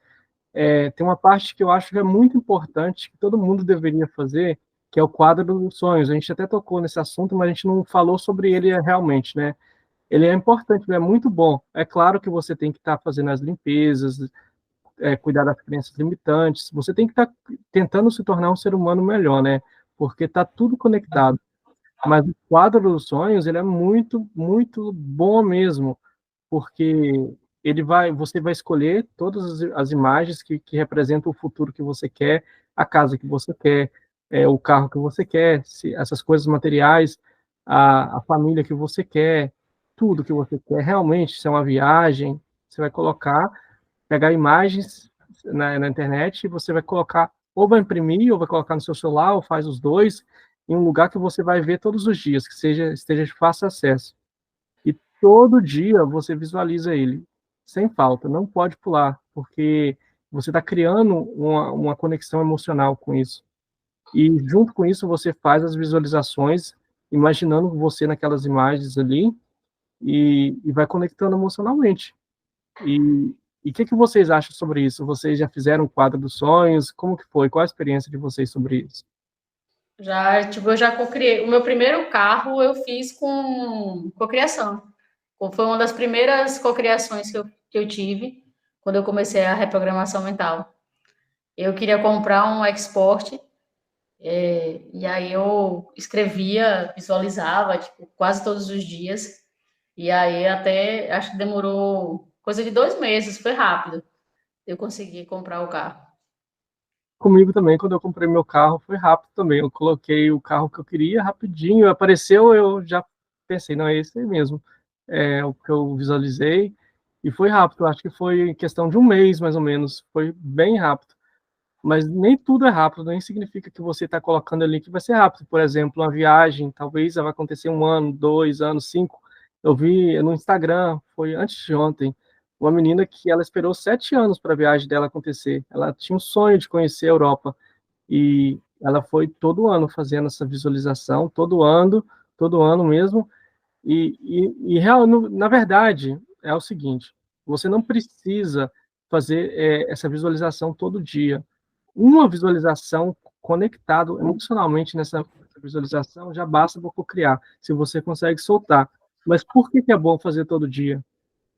tem uma parte que eu acho que é muito importante, que todo mundo deveria fazer, que é o quadro dos sonhos. A gente até tocou nesse assunto, mas a gente não falou sobre ele realmente, né? Ele é importante, ele é muito bom. É claro que você tem que estar fazendo as limpezas, cuidar das crenças limitantes, você tem que estar tentando se tornar um ser humano melhor, né? Porque está tudo conectado. Mas o quadro dos sonhos, ele é muito, muito bom mesmo, porque você vai escolher todas as imagens que representam o futuro que você quer, a casa que você quer, o carro que você quer, essas coisas materiais, a família que você quer, tudo que você quer, realmente, se é uma viagem, você vai pegar imagens na internet e você vai colocar, ou vai imprimir, ou vai colocar no seu celular, ou faz os dois, em um lugar que você vai ver todos os dias, que esteja de fácil acesso. E todo dia você visualiza ele, sem falta, não pode pular, porque você está criando uma conexão emocional com isso. E junto com isso você faz as visualizações, imaginando você naquelas imagens ali, e vai conectando emocionalmente. E o que vocês acham sobre isso? Vocês já fizeram o quadro dos sonhos? Como que foi? Qual a experiência de vocês sobre isso? Já, tipo, eu já cocriei. O meu primeiro carro eu fiz com cocriação. Foi uma das primeiras cocriações que eu tive quando eu comecei a reprogramação mental. Eu queria comprar um export, e aí eu escrevia, visualizava, tipo, quase todos os dias. E aí até, acho que demorou coisa de 2 meses, foi rápido. Eu consegui comprar o carro. Comigo também, quando eu comprei meu carro, foi rápido também. Eu coloquei o carro que eu queria rapidinho, apareceu, eu já pensei, não, é esse aí mesmo. É o que eu visualizei, e foi rápido. Acho que foi questão de um mês, mais ou menos. Foi bem rápido. Mas nem tudo é rápido, nem significa que você está colocando ali que vai ser rápido. Por exemplo, uma viagem, talvez ela vai acontecer 1 ano, 2 anos, 5. Eu vi no Instagram, foi antes de ontem, uma menina que ela esperou 7 anos para a viagem dela acontecer. Ela tinha um sonho de conhecer a Europa. E ela foi todo ano fazendo essa visualização, todo ano mesmo, na verdade, é o seguinte, você não precisa fazer essa visualização todo dia. Uma visualização conectado emocionalmente nessa visualização já basta para criar, se você consegue soltar. Mas por que é bom fazer todo dia?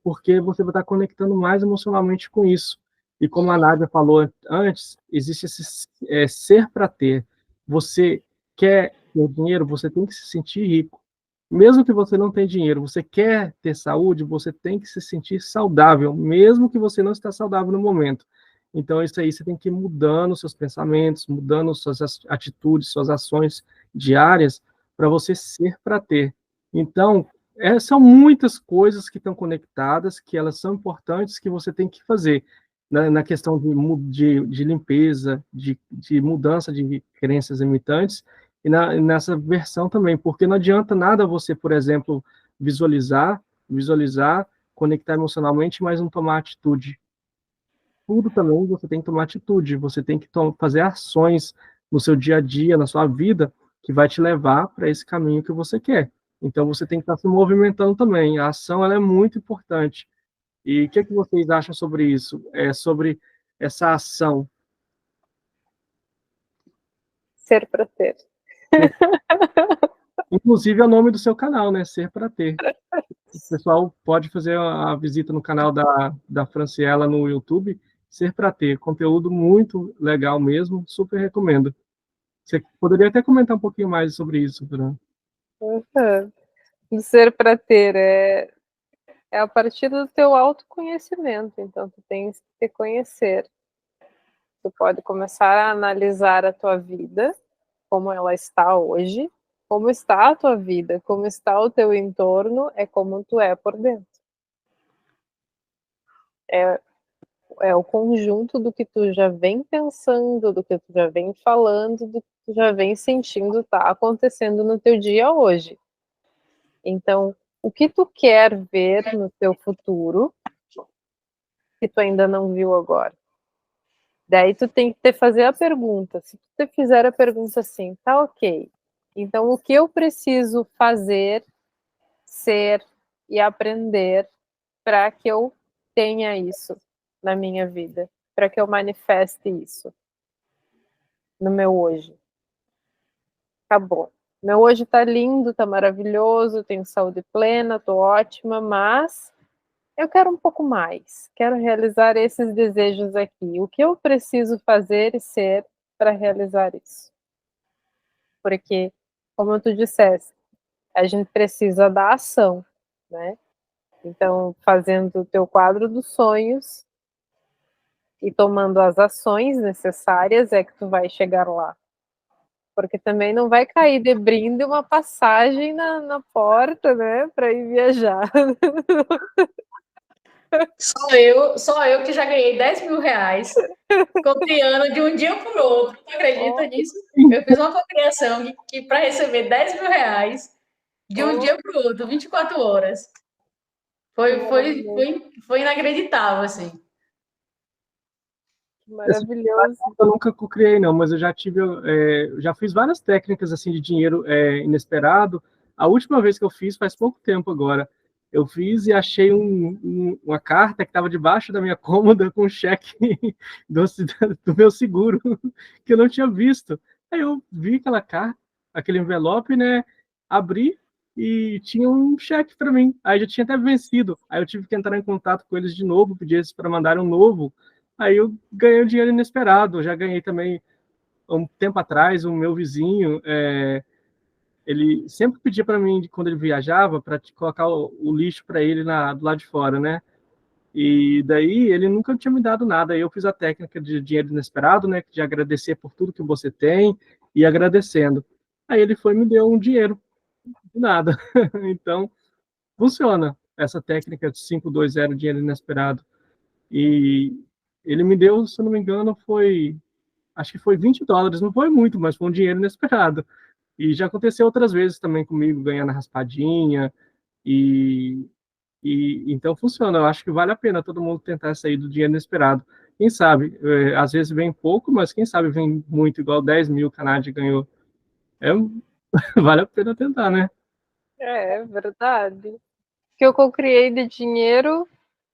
Porque você vai estar conectando mais emocionalmente com isso. E como a Nádia falou antes, existe esse ser para ter. Você quer ter dinheiro, você tem que se sentir rico. Mesmo que você não tenha dinheiro, você quer ter saúde, você tem que se sentir saudável, mesmo que você não está saudável no momento. Então, isso aí você tem que ir mudando seus pensamentos, mudando suas atitudes, suas ações diárias, para você ser para ter. Então, são muitas coisas que estão conectadas, que elas são importantes, que você tem que fazer na questão de limpeza, de mudança de crenças limitantes, e nessa versão também, porque não adianta nada você, por exemplo, visualizar, conectar emocionalmente, mas não tomar atitude. Tudo também você tem que tomar atitude, você tem que fazer ações no seu dia a dia, na sua vida, que vai te levar para esse caminho que você quer. Então você tem que estar se movimentando também. A ação ela é muito importante. E o que vocês acham sobre isso? Sobre essa ação? Ser para ter. Inclusive é o nome do seu canal, né? Ser para ter. O pessoal pode fazer a visita no canal da Franciela no YouTube, Ser para ter. Conteúdo muito legal mesmo, super recomendo. Você poderia até comentar um pouquinho mais sobre isso, Fran? Do ser para ter é a partir do teu autoconhecimento, então tu tens que te conhecer. Tu pode começar a analisar a tua vida, como ela está hoje, como está a tua vida, como está o teu entorno, é como tu é por dentro. É o conjunto do que tu já vem pensando, do que tu já vem falando, do que tu já vem sentindo tá acontecendo no teu dia hoje. Então, o que tu quer ver no teu futuro, que tu ainda não viu agora? Daí tu tem que fazer a pergunta. Se tu fizer a pergunta assim, tá ok. Então, o que eu preciso fazer, ser e aprender para que eu tenha isso na minha vida? Para que eu manifeste isso no meu hoje? Tá bom. Meu hoje tá lindo, tá maravilhoso, tenho saúde plena, tô ótima, mas eu quero um pouco mais. Quero realizar esses desejos aqui. O que eu preciso fazer e ser para realizar isso? Porque, como tu disseste, a gente precisa da ação, né? Então, fazendo o teu quadro dos sonhos e tomando as ações necessárias é que tu vai chegar lá. Porque também não vai cair de brinde uma passagem na porta, né, para ir viajar. Só eu que já ganhei 10 mil reais copiando de um dia para o outro. Tu acredita nisso? Eu fiz uma cocriação que para receber 10 mil reais de um dia para o outro, 24 horas. Foi inacreditável, assim. Maravilhoso. Eu nunca criei, não, mas eu já tive, já fiz várias técnicas assim de dinheiro inesperado. A última vez que eu fiz faz pouco tempo agora. Eu fiz e achei uma carta que estava debaixo da minha cômoda com um cheque do meu seguro que eu não tinha visto. Aí eu vi aquela carta, aquele envelope, né? Abri e tinha um cheque para mim. Aí já tinha até vencido. Aí eu tive que entrar em contato com eles de novo, pedir eles para mandar um novo. Aí eu ganhei um dinheiro inesperado. Eu já ganhei também, um tempo atrás, o meu vizinho, ele sempre pedia para mim, quando ele viajava, para colocar o lixo para ele do lado de fora, né? E daí ele nunca tinha me dado nada. Aí eu fiz a técnica de dinheiro inesperado, né? De agradecer por tudo que você tem e agradecendo. Aí ele foi e me deu um dinheiro, de nada. Então, funciona essa técnica de 520 dinheiro inesperado. E ele me deu, se eu não me engano, acho que foi $20, não foi muito, mas foi um dinheiro inesperado. E já aconteceu outras vezes também comigo, ganhando a raspadinha, e então funciona. Eu acho que vale a pena todo mundo tentar sair do dinheiro inesperado. quem sabe, às vezes vem pouco, mas quem sabe vem muito, igual 10 mil que a Nádia ganhou. É, vale a pena tentar, né? É verdade. O que eu co-criei de dinheiro,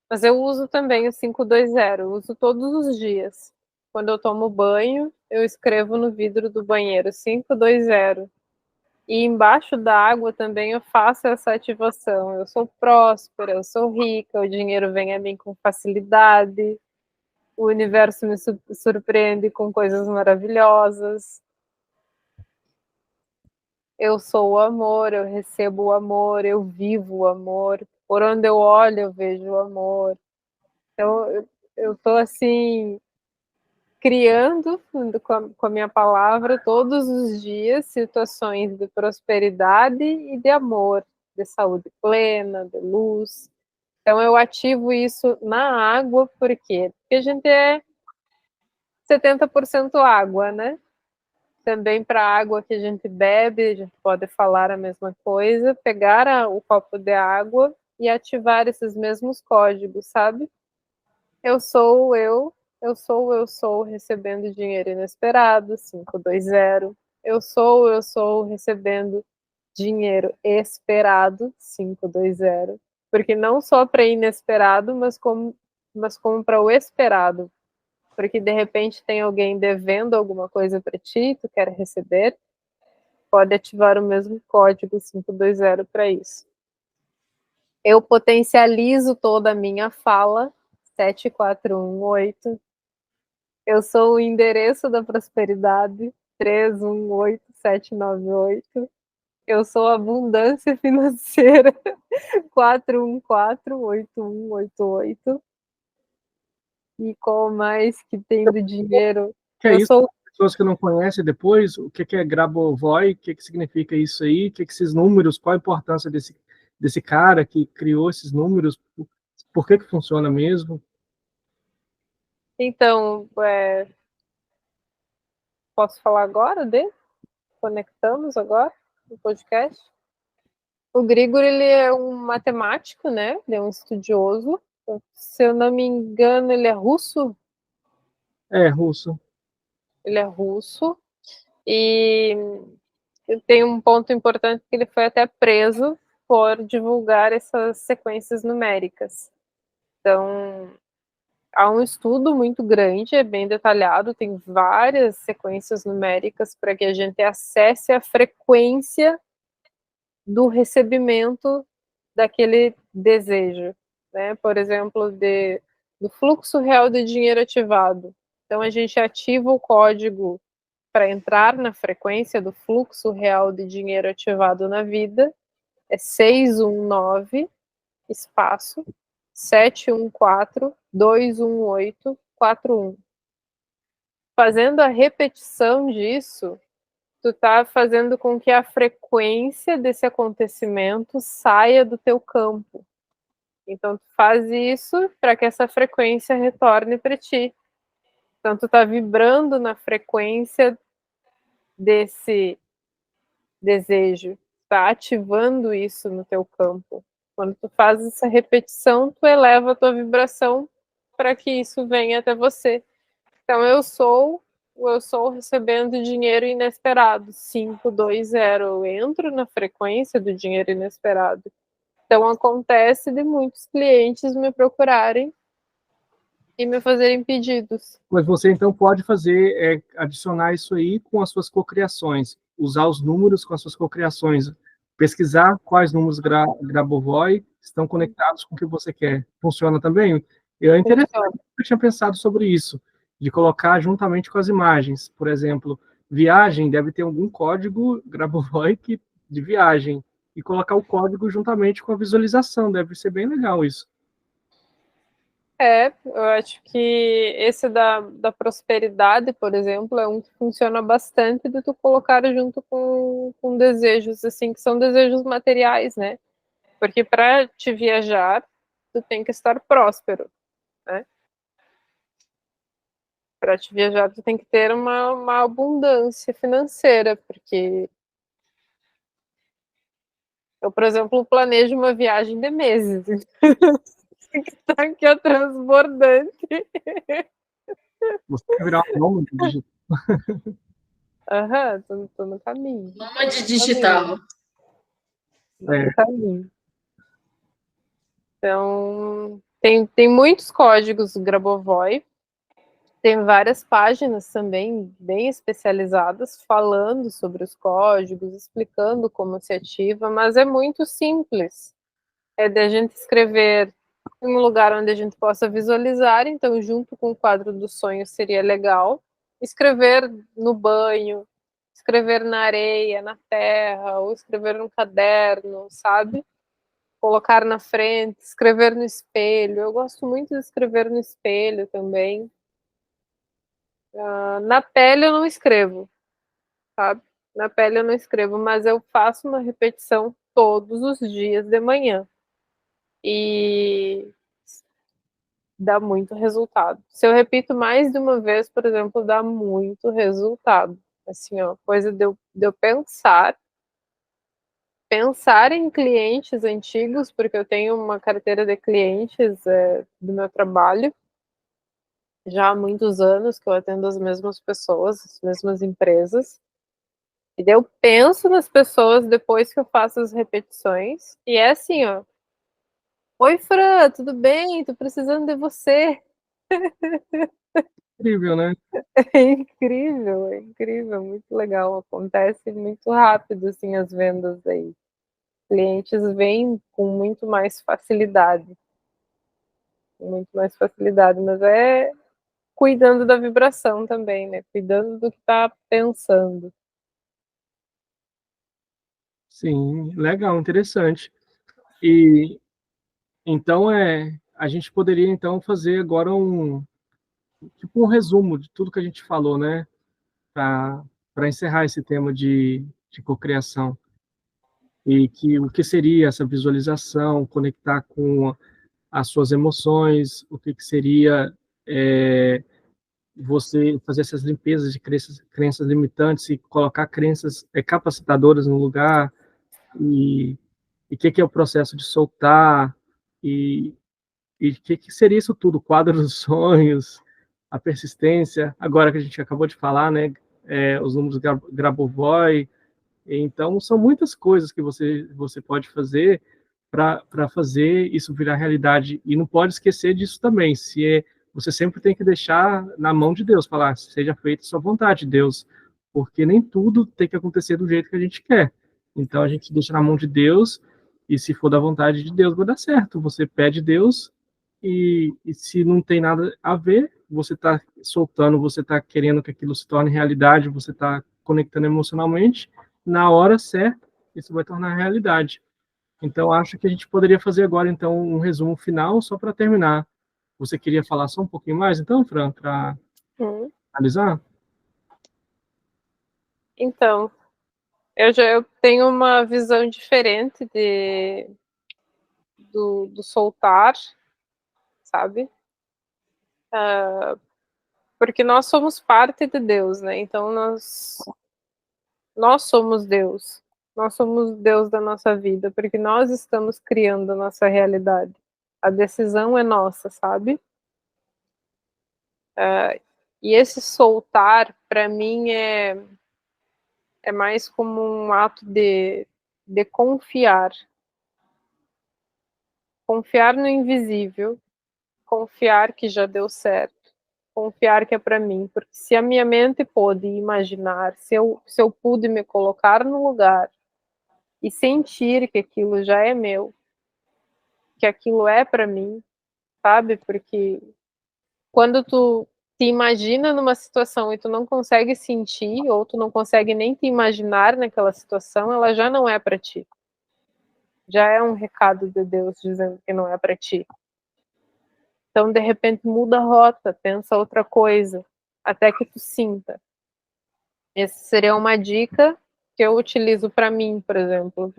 mas eu uso também o 520, uso todos os dias. Quando eu tomo banho, eu escrevo no vidro do banheiro 520. E embaixo da água também eu faço essa ativação. Eu sou próspera, eu sou rica, o dinheiro vem a mim com facilidade, o universo me surpreende com coisas maravilhosas. Eu sou o amor, eu recebo o amor, eu vivo o amor. Por onde eu olho, eu vejo o amor. Então, eu tô assim, criando com a minha palavra todos os dias situações de prosperidade e de amor, de saúde plena, de luz. Então eu ativo isso na água, por quê? Porque a gente é 70% água, né? Também para a água que a gente bebe, a gente pode falar a mesma coisa, pegar o copo de água e ativar esses mesmos códigos, sabe? Eu sou eu sou recebendo dinheiro inesperado, 520. Eu sou recebendo dinheiro esperado, 520. Porque não só para inesperado, mas como para o esperado. Porque de repente tem alguém devendo alguma coisa para ti, tu quer receber, pode ativar o mesmo código 520 para isso. Eu potencializo toda a minha fala, 7418. Eu sou o endereço da prosperidade, 318798. Eu sou abundância financeira, 4148188. E qual mais que tem do dinheiro? Que é Eu isso? sou Pessoas que não conhecem depois, o que é Grabovoi, o que significa isso aí, o que esses números, qual a importância desse cara que criou esses números, por que funciona mesmo? Então, posso falar agora conectamos agora no podcast? O Grigor, ele é um matemático, né? Ele é um estudioso. Se eu não me engano, ele é russo. É, russo. Ele é russo. E tem um ponto importante que ele foi até preso por divulgar essas sequências numéricas. Então, há um estudo muito grande, é bem detalhado, tem várias sequências numéricas para que a gente acesse a frequência do recebimento daquele desejo, né? Por exemplo, do fluxo real de dinheiro ativado. Então, a gente ativa o código para entrar na frequência do fluxo real de dinheiro ativado na vida, é 619, espaço, 714-218-41. Fazendo a repetição disso, tu tá fazendo com que a frequência desse acontecimento saia do teu campo. Então, tu faz isso para que essa frequência retorne para ti. Então, tu tá vibrando na frequência desse desejo, tá ativando isso no teu campo. Quando tu faz essa repetição, tu eleva a tua vibração para que isso venha até você. Então, eu sou recebendo dinheiro inesperado, 520, eu entro na frequência do dinheiro inesperado. Então, acontece de muitos clientes me procurarem e me fazerem pedidos. Mas você então pode fazer, adicionar isso aí com as suas cocriações, usar os números com as suas cocriações, pesquisar quais números Grabovoi estão conectados com o que você quer. Funciona também? É interessante, eu tinha pensado sobre isso, de colocar juntamente com as imagens. Por exemplo, viagem deve ter algum código Grabovoi de viagem, e colocar o código juntamente com a visualização, deve ser bem legal isso. Eu acho que esse da prosperidade, por exemplo, é um que funciona bastante de tu colocar junto com desejos, assim, que são desejos materiais, né? Porque para te viajar, tu tem que estar próspero, né? Para te viajar, tu tem que ter uma abundância financeira, porque eu, por exemplo, planejo uma viagem de meses. Tem que estar aqui, ó, transbordante. Você quer virar um nômade digital. Aham, tô no caminho. Nômade digital. No caminho. Então, tem muitos códigos Grabovoi, tem várias páginas também bem especializadas falando sobre os códigos, explicando como se ativa, mas é muito simples. É de a gente escrever em um lugar onde a gente possa visualizar, então junto com o quadro dos sonhos seria legal. Escrever no banho, escrever na areia, na terra, ou escrever num caderno, sabe? Colocar na frente, escrever no espelho. Eu gosto muito de escrever no espelho também. Na pele eu não escrevo, sabe? Na pele eu não escrevo, mas eu faço uma repetição todos os dias de manhã. E dá muito resultado. Se eu repito mais de uma vez, por exemplo, dá muito resultado. Assim, ó, coisa de eu pensar em clientes antigos, porque eu tenho uma carteira de clientes do meu trabalho, já há muitos anos que eu atendo as mesmas pessoas, as mesmas empresas. E daí eu penso nas pessoas depois que eu faço as repetições. E é assim, ó. Oi, Fran, tudo bem? Tô precisando de você. Incrível, né? É incrível, muito legal. Acontece muito rápido, assim, as vendas aí. Clientes vêm com muito mais facilidade, mas é cuidando da vibração também, né? Cuidando do que tá pensando. Sim, legal, interessante. E então a gente poderia então fazer agora um resumo de tudo que a gente falou, né? Para encerrar esse tema de cocriação. E que o que seria essa visualização, conectar com as suas emoções, o que seria você fazer essas limpezas de crenças limitantes e colocar crenças capacitadoras no lugar, e o que é o processo de soltar, e o que seria isso tudo, o quadro dos sonhos, a persistência, agora que a gente acabou de falar, né, os números Grabovoi. Então, são muitas coisas que você pode fazer para fazer isso virar realidade. E não pode esquecer disso também. Você sempre tem que deixar na mão de Deus, falar, seja feita a sua vontade, Deus, porque nem tudo tem que acontecer do jeito que a gente quer. Então, a gente deixa na mão de Deus, e se for da vontade de Deus, vai dar certo. Você pede Deus, e se não tem nada a ver, você está soltando, você está querendo que aquilo se torne realidade, você está conectando emocionalmente, na hora certa, isso vai tornar realidade. Então, acho que a gente poderia fazer agora, então, um resumo final, só para terminar. Você queria falar só um pouquinho mais, então, Fran, para analisar? Então, eu tenho uma visão diferente do soltar, sabe? Porque nós somos parte de Deus, né? Então nós somos Deus. Nós somos Deus da nossa vida, porque nós estamos criando a nossa realidade. A decisão é nossa, sabe? E esse soltar, para mim, é mais como um ato de confiar. Confiar no invisível, confiar que já deu certo, confiar que é para mim, porque se a minha mente pôde imaginar, se eu pude me colocar no lugar e sentir que aquilo já é meu, que aquilo é para mim, sabe? Porque quando tu te imagina numa situação e tu não consegue sentir, ou tu não consegue nem te imaginar naquela situação, ela já não é para ti. Já é um recado de Deus dizendo que não é para ti. Então, de repente, muda a rota, pensa outra coisa, até que tu sinta. Essa seria uma dica que eu utilizo para mim, por exemplo,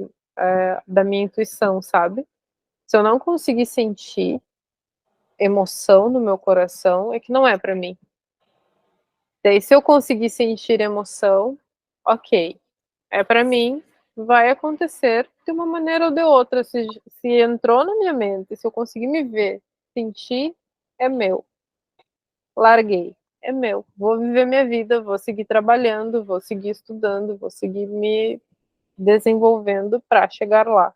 da minha intuição, sabe? Se eu não conseguir sentir emoção no meu coração, é que não é para mim. Daí, se eu conseguir sentir emoção, ok, é para mim, vai acontecer de uma maneira ou de outra. Se entrou na minha mente, se eu conseguir me ver, sentir, é meu. Larguei. é meu. Vou viver minha vida, vou seguir trabalhando, vou seguir estudando, vou seguir me desenvolvendo para chegar lá.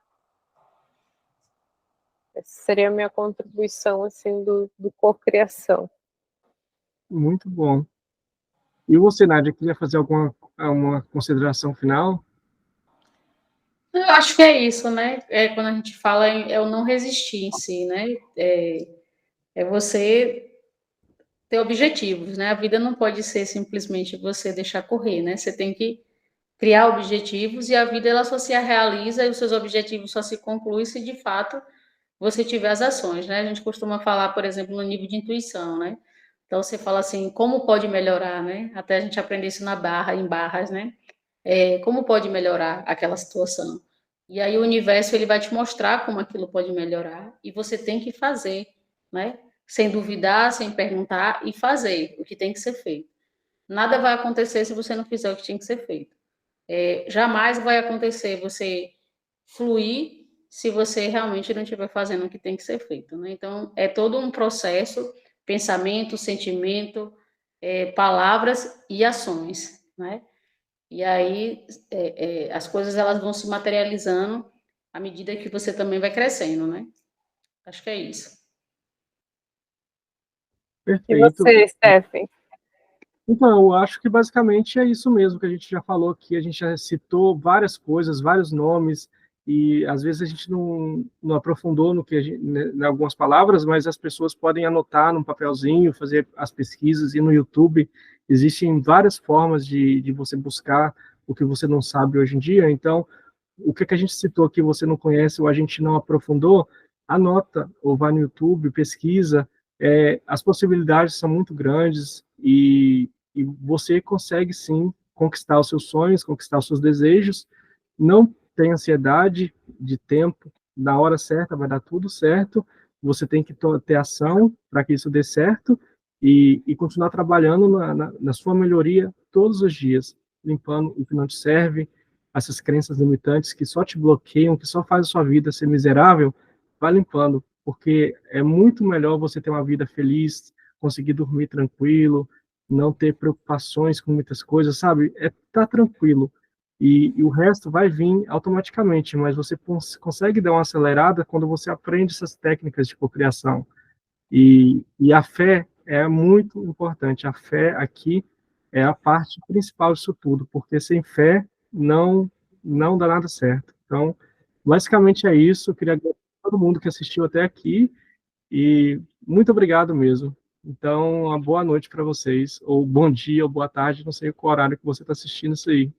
Essa seria a minha contribuição, assim, do cocriação. Muito bom. E você, Nádia, queria fazer uma consideração final? Eu acho que é isso, né? Quando a gente fala é o não resistir em si, né? É você ter objetivos, né? A vida não pode ser simplesmente você deixar correr, né? Você tem que criar objetivos e a vida ela só se realiza e os seus objetivos só se concluem se de fato você tiver as ações, né? A gente costuma falar, por exemplo, no nível de intuição, né? Então você fala assim, como pode melhorar, né? Até a gente aprender isso em barras, né? Como pode melhorar aquela situação? E aí o universo ele vai te mostrar como aquilo pode melhorar e você tem que fazer, né? Sem duvidar, sem perguntar e fazer o que tem que ser feito. Nada vai acontecer se você não fizer o que tinha que ser feito. Jamais vai acontecer você fluir se você realmente não estiver fazendo o que tem que ser feito, né? Então, é todo um processo, pensamento, sentimento, palavras e ações, né? E aí, as coisas elas vão se materializando à medida que você também vai crescendo, né? Acho que é isso. E Perfeito. você, Stephen? Então, eu acho que basicamente é isso mesmo que a gente já falou aqui, a gente já citou várias coisas, vários nomes, e às vezes a gente não aprofundou no que em algumas palavras, mas as pessoas podem anotar num papelzinho, fazer as pesquisas, e no YouTube existem várias formas de você buscar o que você não sabe hoje em dia, então o que a gente citou que você não conhece ou a gente não aprofundou, anota, ou vai no YouTube, pesquisa, as possibilidades são muito grandes e você consegue sim conquistar os seus sonhos, conquistar os seus desejos. Não tem ansiedade de tempo, na hora certa vai dar tudo certo. Você tem que ter ação para que isso dê certo e continuar trabalhando na sua melhoria todos os dias, limpando o que não te serve, essas crenças limitantes que só te bloqueiam, que só fazem a sua vida ser miserável, vai limpando, porque é muito melhor você ter uma vida feliz, conseguir dormir tranquilo, não ter preocupações com muitas coisas, sabe? Tá tranquilo. E o resto vai vir automaticamente, mas você consegue dar uma acelerada quando você aprende essas técnicas de cocriação. E a fé é muito importante. A fé aqui é a parte principal disso tudo, porque sem fé não dá nada certo. Então, basicamente é isso. Eu queria agradecer a todo mundo que assistiu até aqui e muito obrigado mesmo. Então, uma boa noite para vocês, ou bom dia, ou boa tarde, não sei qual horário que você está assistindo isso aí.